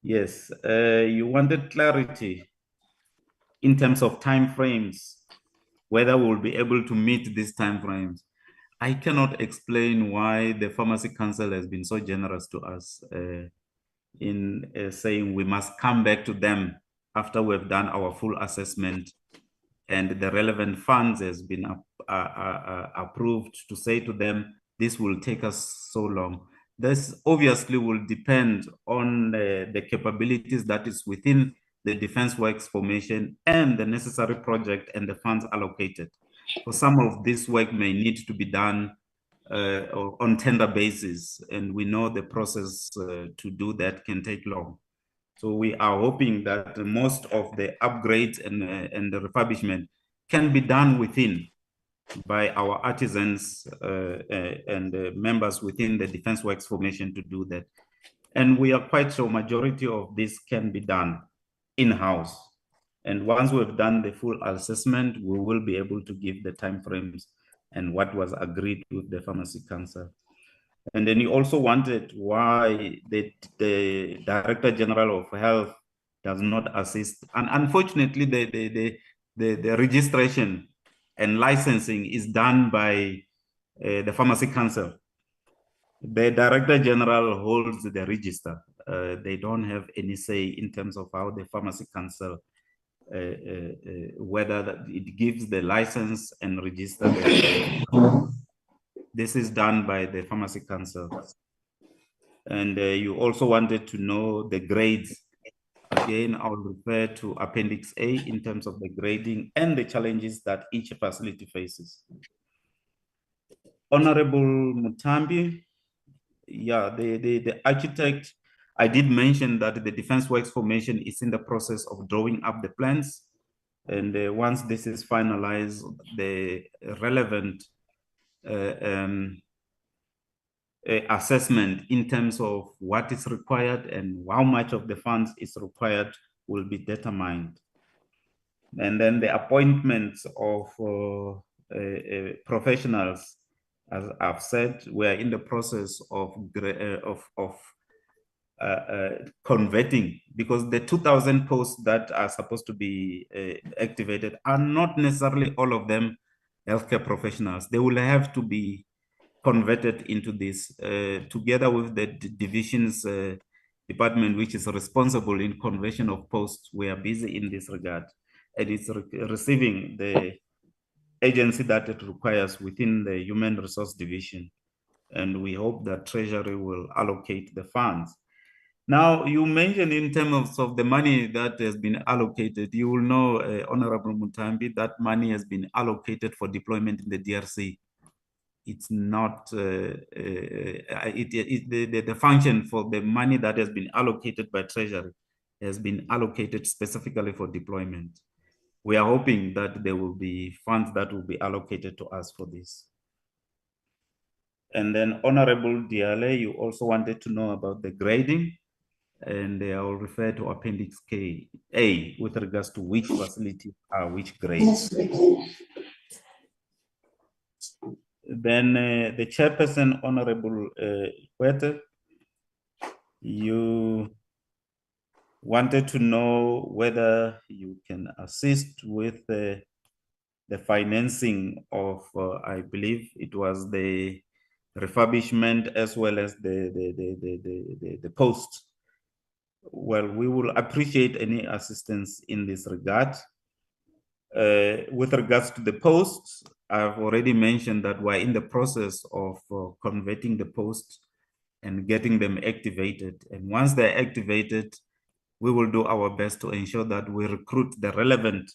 Yes, you wanted clarity in terms of timeframes, whether we'll be able to meet these timeframes. I cannot explain why the Pharmacy Council has been so generous to us in saying we must come back to them after we've done our full assessment and the relevant funds has been approved, to say to them, this will take us so long. This obviously will depend on the capabilities that is within the Defense Works Formation and the necessary project and the funds allocated. For some of this work may need to be done on tender basis, and we know the process to do that can take long. So we are hoping that most of the upgrades and the refurbishment can be done within by our artisans and members within the Defense Works Formation to do that. And we are quite sure majority of this can be done in-house. And once we've done the full assessment, we will be able to give the timeframes and what was agreed with the Pharmacy Council. And then you also wanted why the Director General of Health does not assist. And unfortunately, the registration and licensing is done by the Pharmacy Council. The Director General holds the register. They don't have any say in terms of how the Pharmacy Council, whether it gives the license and register the this is done by the Pharmacy Council. And you also wanted to know the grades. Again, I'll refer to Appendix A in terms of the grading and the challenges that each facility faces. Honorable Mutambi, yeah, the architect, I did mention that the Defense Works Formation is in the process of drawing up the plans. And once this is finalized, the relevant assessment in terms of what is required and how much of the funds is required will be determined. And then the appointments of professionals, as I've said, we're in the process of converting, because the 2,000 posts that are supposed to be activated are not necessarily all of them healthcare professionals. They will have to be converted into this together with the divisions department, which is responsible in conversion of posts. We are busy in this regard, and it's receiving the agency that it requires within the Human Resource Division. And we hope that Treasury will allocate the funds. Now, you mentioned in terms of the money that has been allocated, you will know, Honorable Mutambi, that money has been allocated for deployment in the DRC. It's not, the function for the money that has been allocated by Treasury has been allocated specifically for deployment. We are hoping that there will be funds that will be allocated to us for this. And then Honorable Diale, you also wanted to know about the grading, and I will refer to Appendix A with regards to which facilities are which grades. Then the chairperson, Honorable Kwete, you wanted to know whether you can assist with the financing of, I believe it was the refurbishment as well as the post. Well, we will appreciate any assistance in this regard. With regards to the posts, I've already mentioned that we're in the process of converting the posts and getting them activated. And once they're activated, we will do our best to ensure that we recruit the relevant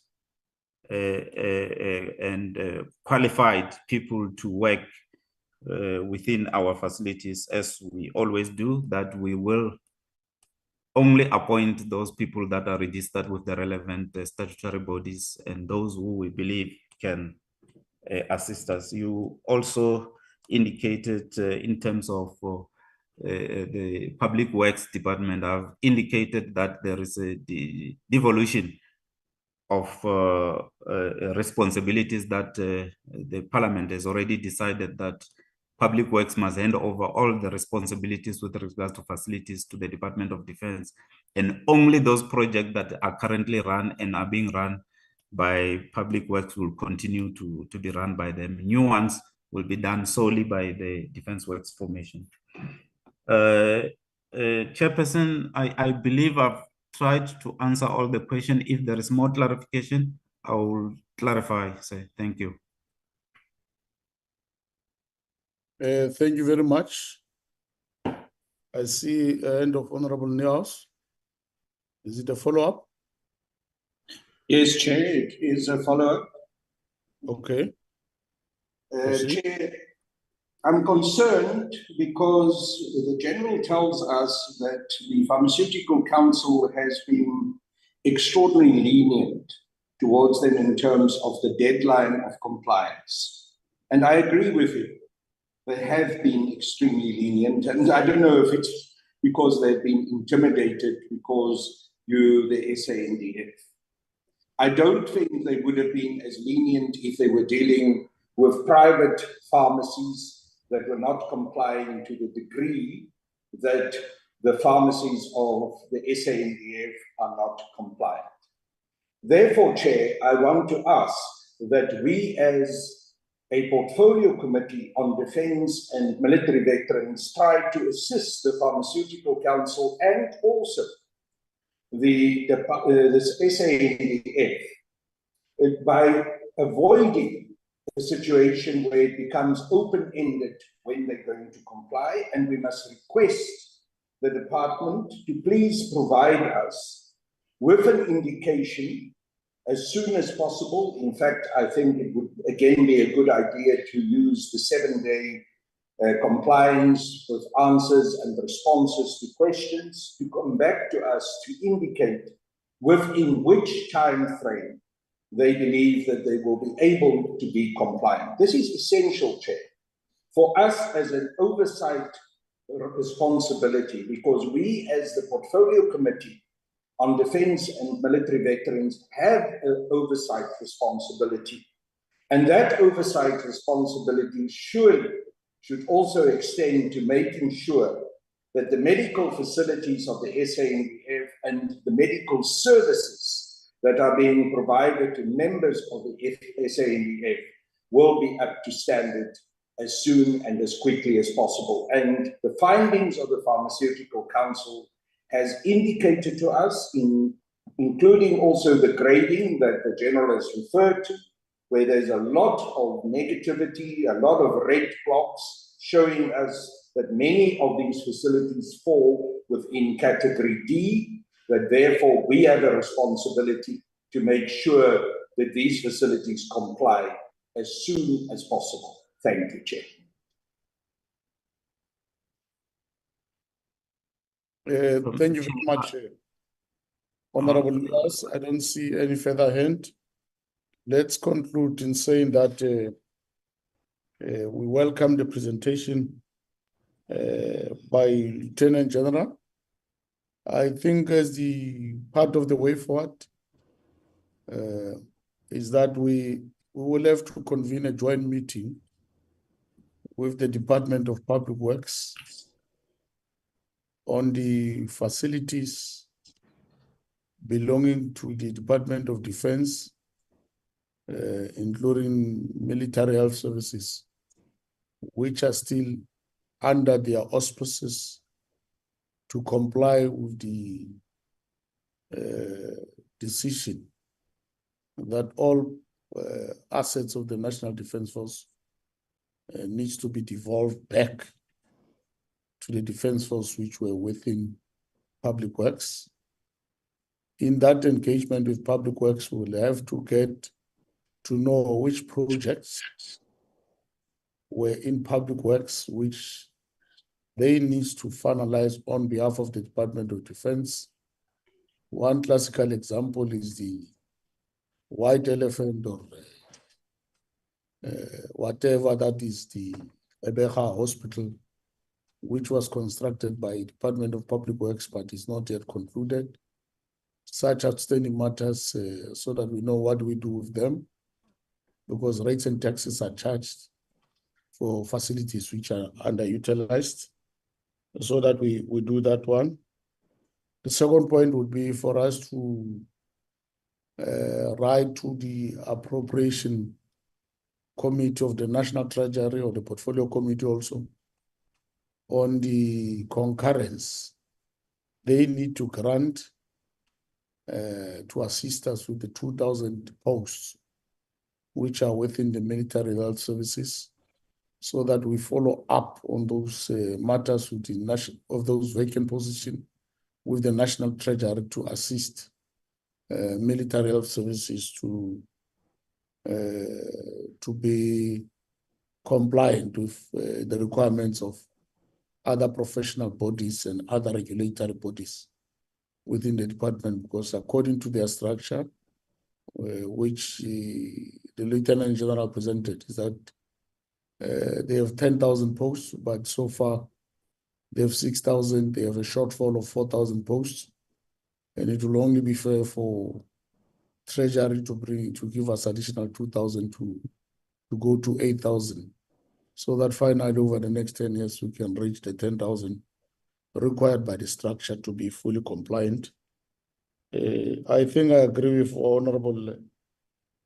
and qualified people to work within our facilities, as we always do, that we will only appoint those people that are registered with the relevant statutory bodies and those who we believe can assist us. You also indicated in terms of the Public Works Department, I've indicated that there is a devolution of responsibilities that the Parliament has already decided that Public Works must hand over all the responsibilities with regards to facilities to the Department of Defense, and only those projects that are currently run and are being run by Public Works will continue to be run by them. New ones will be done solely by the Defense Works Formation. Chairperson, I believe I've tried to answer all the questions. If there is more clarification, I will clarify. Say thank you. Thank you very much. I see end of Honorable Niels. Is it a follow-up? Yes, Chair, it is a follow-up. Okay. Chair, I'm concerned because the General tells us that the Pharmaceutical Council has been extraordinarily lenient towards them in terms of the deadline of compliance. And I agree with you. They have been extremely lenient, and I don't know if it's because they've been intimidated because you're the SANDF. I don't think they would have been as lenient if they were dealing with private pharmacies that were not complying to the degree that the pharmacies of the SANDF are not compliant. Therefore, Chair, I want to ask that we as a portfolio committee on defense and military veterans try to assist the Pharmaceutical Council and also the SANDF by avoiding a situation where it becomes open-ended when they're going to comply, and we must request the department to please provide us with an indication as soon as possible. In fact, I think it would again be a good idea to use the 7-day compliance with answers and responses to questions to come back to us to indicate within which time frame they believe that they will be able to be compliant. This is essential, Chair, for us as an oversight responsibility, because we as the portfolio committee on defense and military veterans have an oversight responsibility. And that oversight responsibility should also extend to making sure that the medical facilities of the SANDF and the medical services that are being provided to members of the SANDF will be up to standard as soon and as quickly as possible. And the findings of the Pharmaceutical Council has indicated to us, including also the grading that the General has referred to, where there's a lot of negativity, a lot of red blocks showing us that many of these facilities fall within category D, that therefore we have a responsibility to make sure that these facilities comply as soon as possible. Thank you, Chair. Thank you very much, Honorable Nias. I don't see any further hand. Let's conclude in saying that we welcome the presentation by Lieutenant General. I think as the part of the way forward is that we will have to convene a joint meeting with the Department of Public Works on the facilities belonging to the Department of Defense, including military health services, which are still under their auspices to comply with the decision that all assets of the National Defence Force needs to be devolved back to the Defence Force which were within Public Works. In that engagement with Public Works, we will have to get to know which projects were in Public Works, which they need to finalize on behalf of the Department of Defense. One classical example is the White Elephant or whatever that is, the Ebeha Hospital, which was constructed by Department of Public Works, but is not yet concluded. Such outstanding matters so that we know what we do with them, because rates and taxes are charged for facilities which are underutilized, so that we do that one. The second point would be for us to write to the appropriation committee of the National Treasury or the portfolio committee also on the concurrence they need to grant to assist us with the 2,000 posts which are within the military health services, so that we follow up on those matters with the of those vacant positions with the National Treasury to assist military health services to be compliant with the requirements of other professional bodies and other regulatory bodies within the department, because according to their structure, which the Lieutenant General presented, is that they have 10,000 posts, but so far they have 6,000. They have a shortfall of 4,000 posts, and it will only be fair for Treasury to give us additional 2,000 to go to 8,000. So that finally over the next 10 years, we can reach the 10,000 required by the structure to be fully compliant. I think I agree with Honorable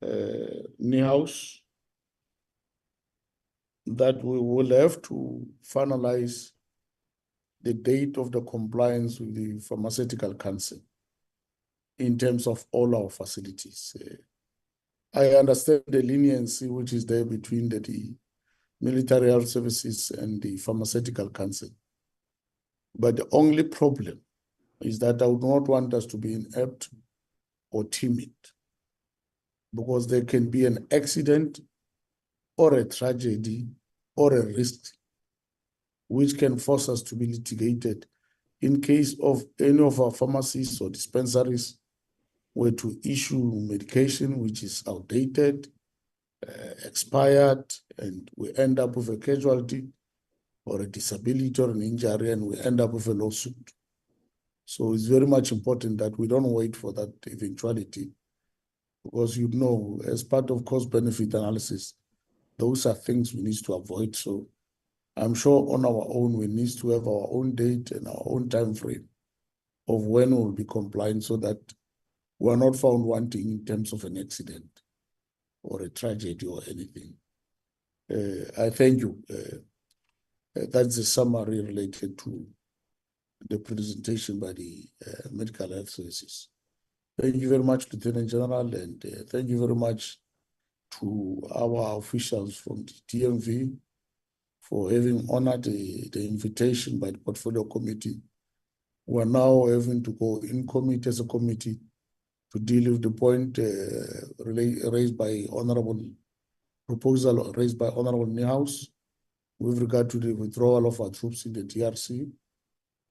Niehaus that we will have to finalize the date of the compliance with the Pharmaceutical Council in terms of all our facilities. I understand the leniency which is there between the military health services and the Pharmaceutical Council. But the only problem is that I would not want us to be inept or timid, because there can be an accident or a tragedy or a risk which can force us to be litigated in case of any of our pharmacies or dispensaries were to issue medication which is outdated, expired, and we end up with a casualty or a disability or an injury, and we end up with a lawsuit. So it's very much important that we don't wait for that eventuality, because you know, as part of cost-benefit analysis, those are things we need to avoid. So I'm sure on our own, we need to have our own date and our own time frame of when we'll be compliant, so that we're not found wanting in terms of an accident or a tragedy or anything. I thank you. That's a summary related to the presentation by the Medical Health Services. Thank you very much, Lieutenant General, and thank you very much to our officials from the DMV for having honored the invitation by the Portfolio Committee. We're now having to go in committee as a committee to deal with the point raised by proposal raised by Honorable Niehaus with regard to the withdrawal of our troops in the DRC,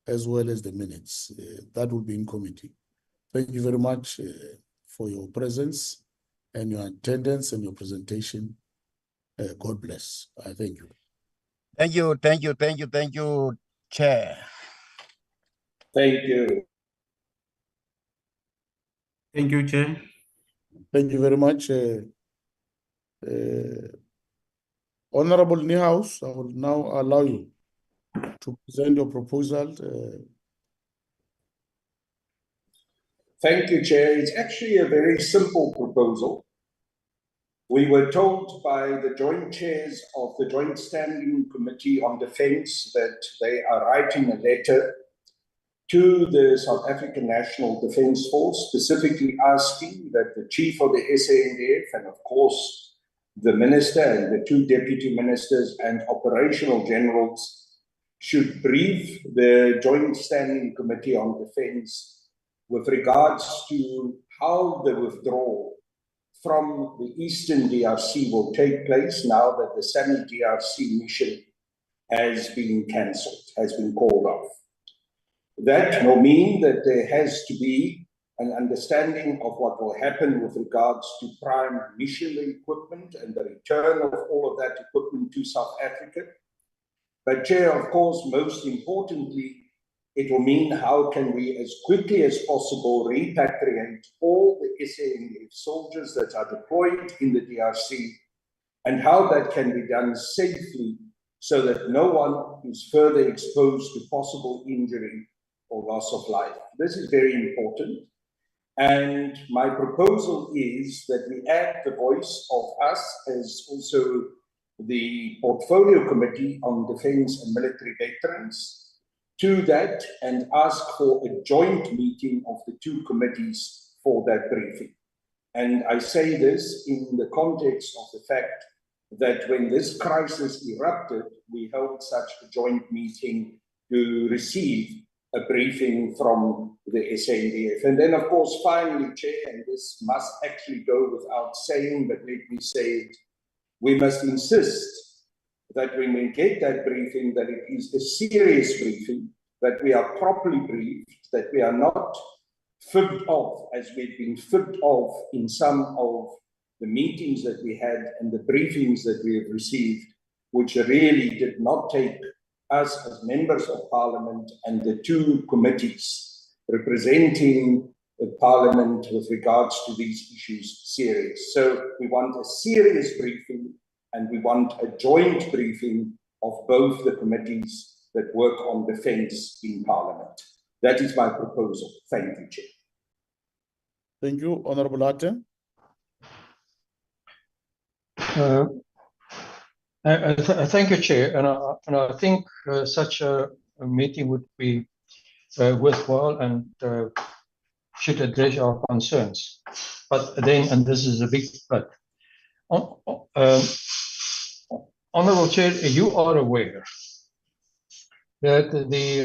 as well as the minutes. That will be in committee. Thank you very much for your presence and your attendance and your presentation. God bless. I thank you. Thank you, Chair. Thank you. Thank you, Chair. Thank you very much. Honorable Niehaus, I will now allow you to present your proposal. Thank you, Chair. It's actually a very simple proposal. We were told by the joint chairs of the Joint Standing Committee on Defence that they are writing a letter to the South African National Defence Force, specifically asking that the Chief of the SANDF and, of course, the Minister and the two Deputy Ministers and Operational Generals should brief the Joint Standing Committee on Defence with regards to how the withdrawal from the Eastern DRC will take place now that the SAMI DRC mission has been cancelled, has been called off. That will mean that there has to be an understanding of what will happen with regards to prime mission equipment and the return of all of that equipment to South Africa. But Chair, of course, most importantly, it will mean how can we as quickly as possible repatriate all the SANDF soldiers that are deployed in the DRC, and how that can be done safely so that no one is further exposed to possible injury or loss of life. This is very important. And my proposal is that we add the voice of us as also the Portfolio Committee on Defence and Military Veterans to that, and ask for a joint meeting of the two committees for that briefing. And I say this in the context of the fact that when this crisis erupted, we held such a joint meeting to receive a briefing from the SANDF. And then, of course, finally, Chair, and this must actually go without saying, but let me say it, we must insist that when we get that briefing, that it is a serious briefing, that we are properly briefed, that we are not fibbed off as we've been fibbed off in some of the meetings that we had and the briefings that we have received, which really did not take us as members of Parliament and the two committees representing the Parliament with regards to these issues serious. So we want a serious briefing and we want a joint briefing of both the committees that work on defence in Parliament. That is my proposal. Thank you, Chair. Thank you, Honorable Ate. Thank you, Chair. And I think such a meeting would be worthwhile and should address our concerns. But then, and this is a big but, Honourable Chair, you are aware that the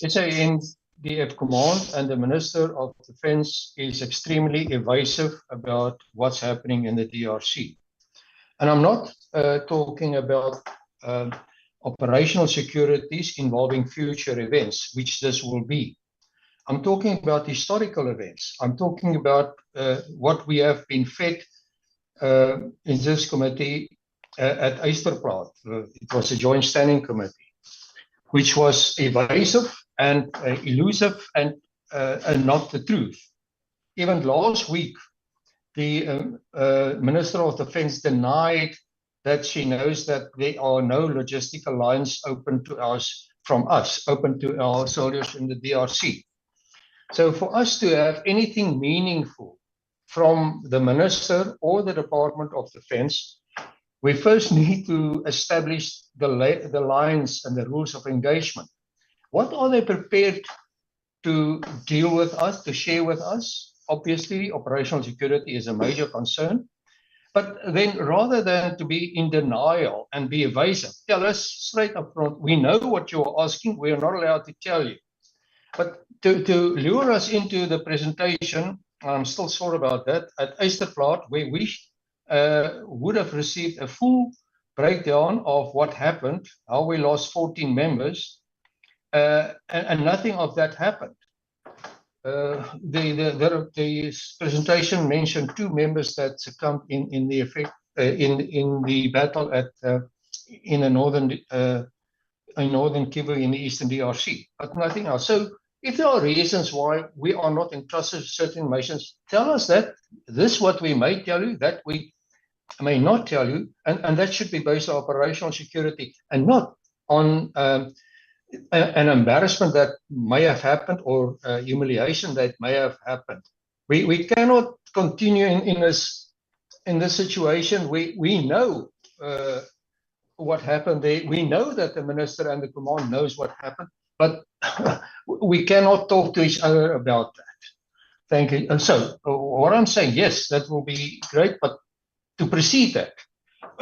SANDF Command and the Minister of Defence is extremely evasive about what's happening in the DRC. And I'm not talking about operational securities involving future events, which this will be. I'm talking about historical events. I'm talking about what we have been fed in this committee at Eysterplaat. It was a joint standing committee, which was evasive and elusive and not the truth. Even last week, the Minister of Defence denied that she knows that there are no logistical lines open to us, from us, open to our soldiers in the DRC. So for us to have anything meaningful from the Minister or the Department of Defence, we first need to establish the lines and the rules of engagement. What are they prepared to deal with us, to share with us? Obviously, operational security is a major concern. But then rather than to be in denial and be evasive, tell us straight up front, we know what you're asking, we are not allowed to tell you. But to lure us into the presentation, I'm still sore about that, at Eysterplaat, where we would have received a full breakdown of what happened, how we lost 14 members, and nothing of that happened. The presentation mentioned 2 members that succumbed in the battle at in northern Kivu in the eastern DRC, but nothing else. So if there are reasons why we are not entrusted with certain information, tell us that. This is what we may tell you, that we may not tell you, and that should be based on operational security and not on an embarrassment that may have happened or humiliation that may have happened. We cannot continue in this situation. We know what happened there. We know that the Minister and the Command knows what happened, but we cannot talk to each other about that. Thank you. And so what I'm saying, yes, that will be great, but to precede that,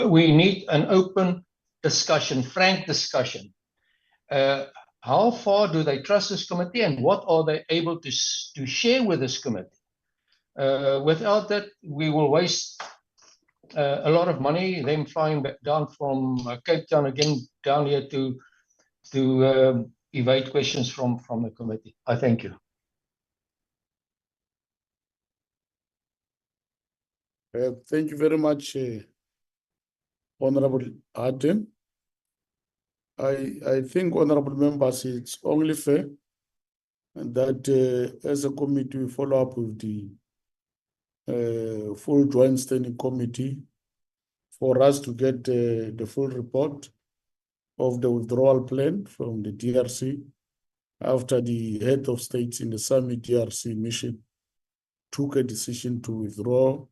we need an open discussion, frank discussion. How far do they trust this committee, and what are they able to share with this committee? Without that, we will waste a lot of money, them flying back down from Cape Town again down here to evade questions from the committee. I thank you. Thank you very much, Honorable Ate. I think, honorable members, it's only fair that as a committee we follow up with the full joint standing committee for us to get the full report of the withdrawal plan from the DRC after the head of states in the summit DRC mission took a decision to withdraw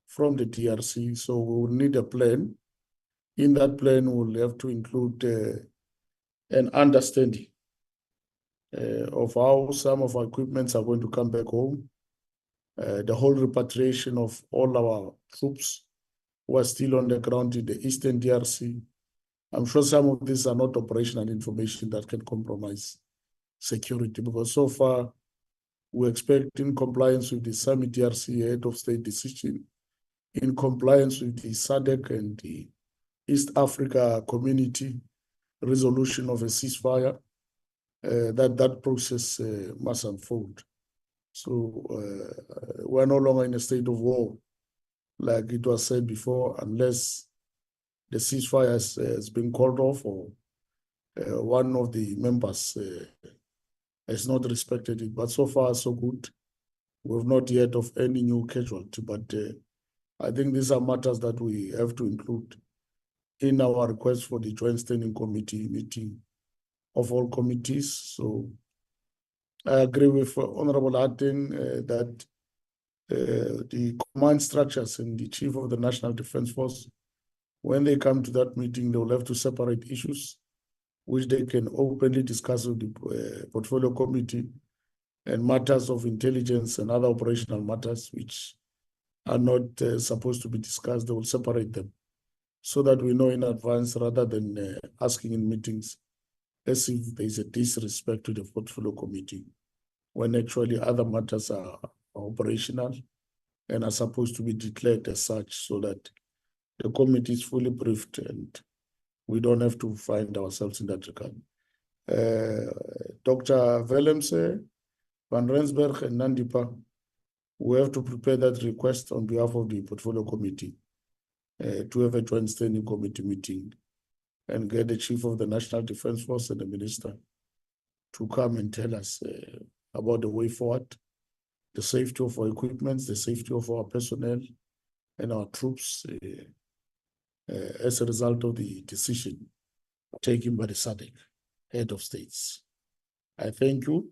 from the DRC. So we will need a plan. In that plan, we'll have to include an understanding of how some of our equipments are going to come back home, the whole repatriation of all our troops who are still on the ground in the eastern DRC. I'm sure some of these are not operational information that can compromise security, because so far we expect, in compliance with the summit DRC head of state decision, in compliance with the SADC and the East Africa Community resolution of a ceasefire, that process must unfold. So we're no longer in a state of war, like it was said before, unless the ceasefire has been called off or one of the members has not respected it. But so far, so good. We've not yet of any new casualty, but I think these are matters that we have to include in our request for the Joint Standing Committee meeting of all committees. So I agree with Honorable Harting that the command structures and the Chief of the National Defence Force, when they come to that meeting, they will have to separate issues which they can openly discuss with the portfolio committee, and matters of intelligence and other operational matters which are not supposed to be discussed. They will separate them so that we know in advance, rather than asking in meetings as if there is a disrespect to the portfolio committee, when actually other matters are operational and are supposed to be declared as such, so that the committee is fully briefed and we don't have to find ourselves in that regard. Dr. Willemse, Van Rensburg, and Nandipa, we have to prepare that request on behalf of the portfolio committee to have a joint standing committee meeting and get the Chief of the National Defence Force and the Minister to come and tell us about the way forward, the safety of our equipment, the safety of our personnel and our troops as a result of the decision taken by the SADC head of states. I thank you.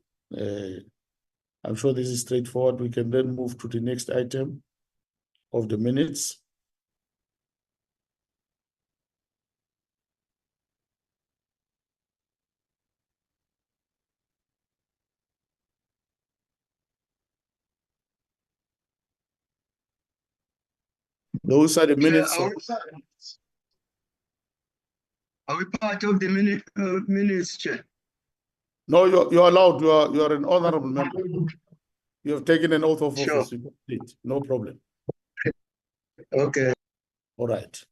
I'm sure this is straightforward. We can then move to the next item of the minutes. Those are the minutes. Are we part of the minutes, Chair? No, you're allowed. You're an honorable member. You have taken an oath of office. Sure. No problem. Okay. All right.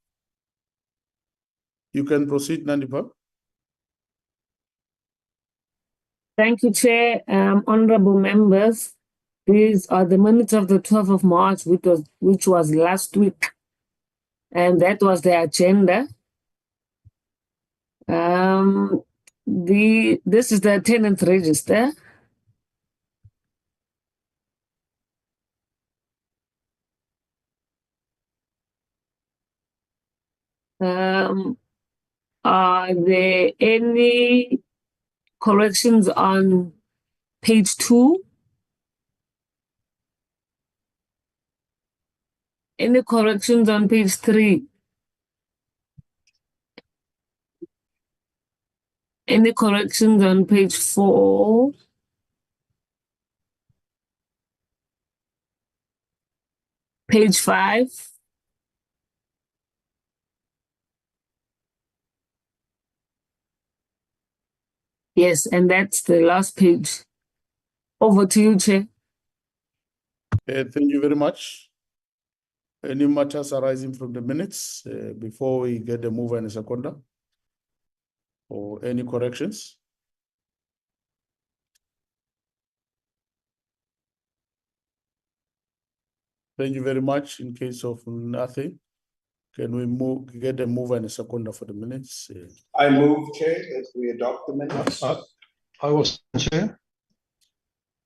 You can proceed, Nandipa. Thank you, Chair. Honorable members, these are the minutes of the 12th of March, which was last week. And that was the agenda. This is the attendance register. Are there any corrections on page 2? Any corrections on page 3? Any corrections on page 4? Page 5? Yes, and that's the last page. Over to you, Chair. Thank you very much. Any matters arising from the minutes before we get the mover and a seconder? Or any corrections? Thank you very much. In case of nothing, can we get a mover and a seconder for the minutes? I move, Chair, that we adopt the minutes. I was Chair.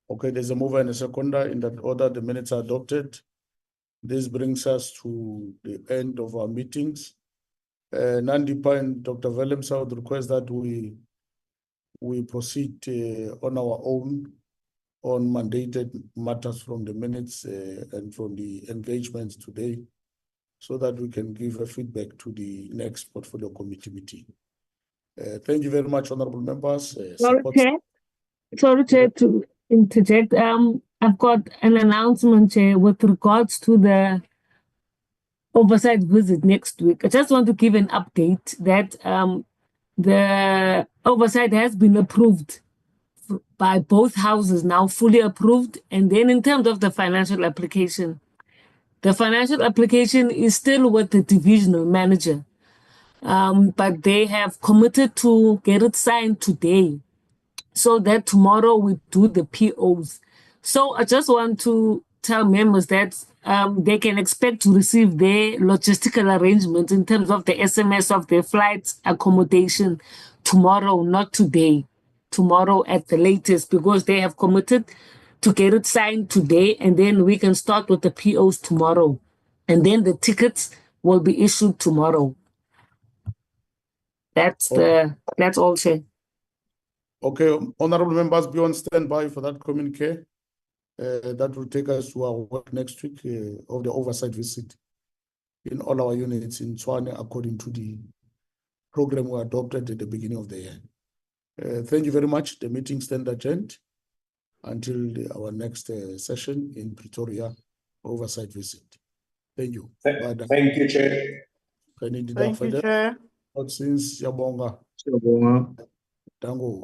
Okay, there's a mover and a seconder. In that order, the minutes are adopted. This brings us to the end of our meetings. Nandipa and Dr. Willemse, I would request that we proceed on our own on mandated matters from the minutes and from the engagements today, so that we can give a feedback to the next portfolio committee meeting. Thank you very much, honorable members. Sorry, Chair, to interject. I've got an announcement, Chair, with regards to the oversight visit next week. I just want to give an update that the oversight has been approved by both houses, now fully approved. And then in terms of the financial application is still with the divisional manager, but they have committed to get it signed today, so that tomorrow we do the POs. So I just want to tell members that they can expect to receive their logistical arrangements in terms of the SMS of their flights, accommodation tomorrow, not today, tomorrow at the latest, because they have committed to get it signed today, and then we can start with the POs tomorrow. And then the tickets will be issued tomorrow. That's all, Chair. Okay, honorable members, be on standby for that communique. That will take us to our work next week of the oversight visit in all our units in Tswane according to the program we adopted at the beginning of the year. Thank you very much. The meeting stands adjourned until our next session in Pretoria oversight visit. Thank you. Thank you, Chair. Thank you, Chair. Since Yabonga. Siyabonga. Tango.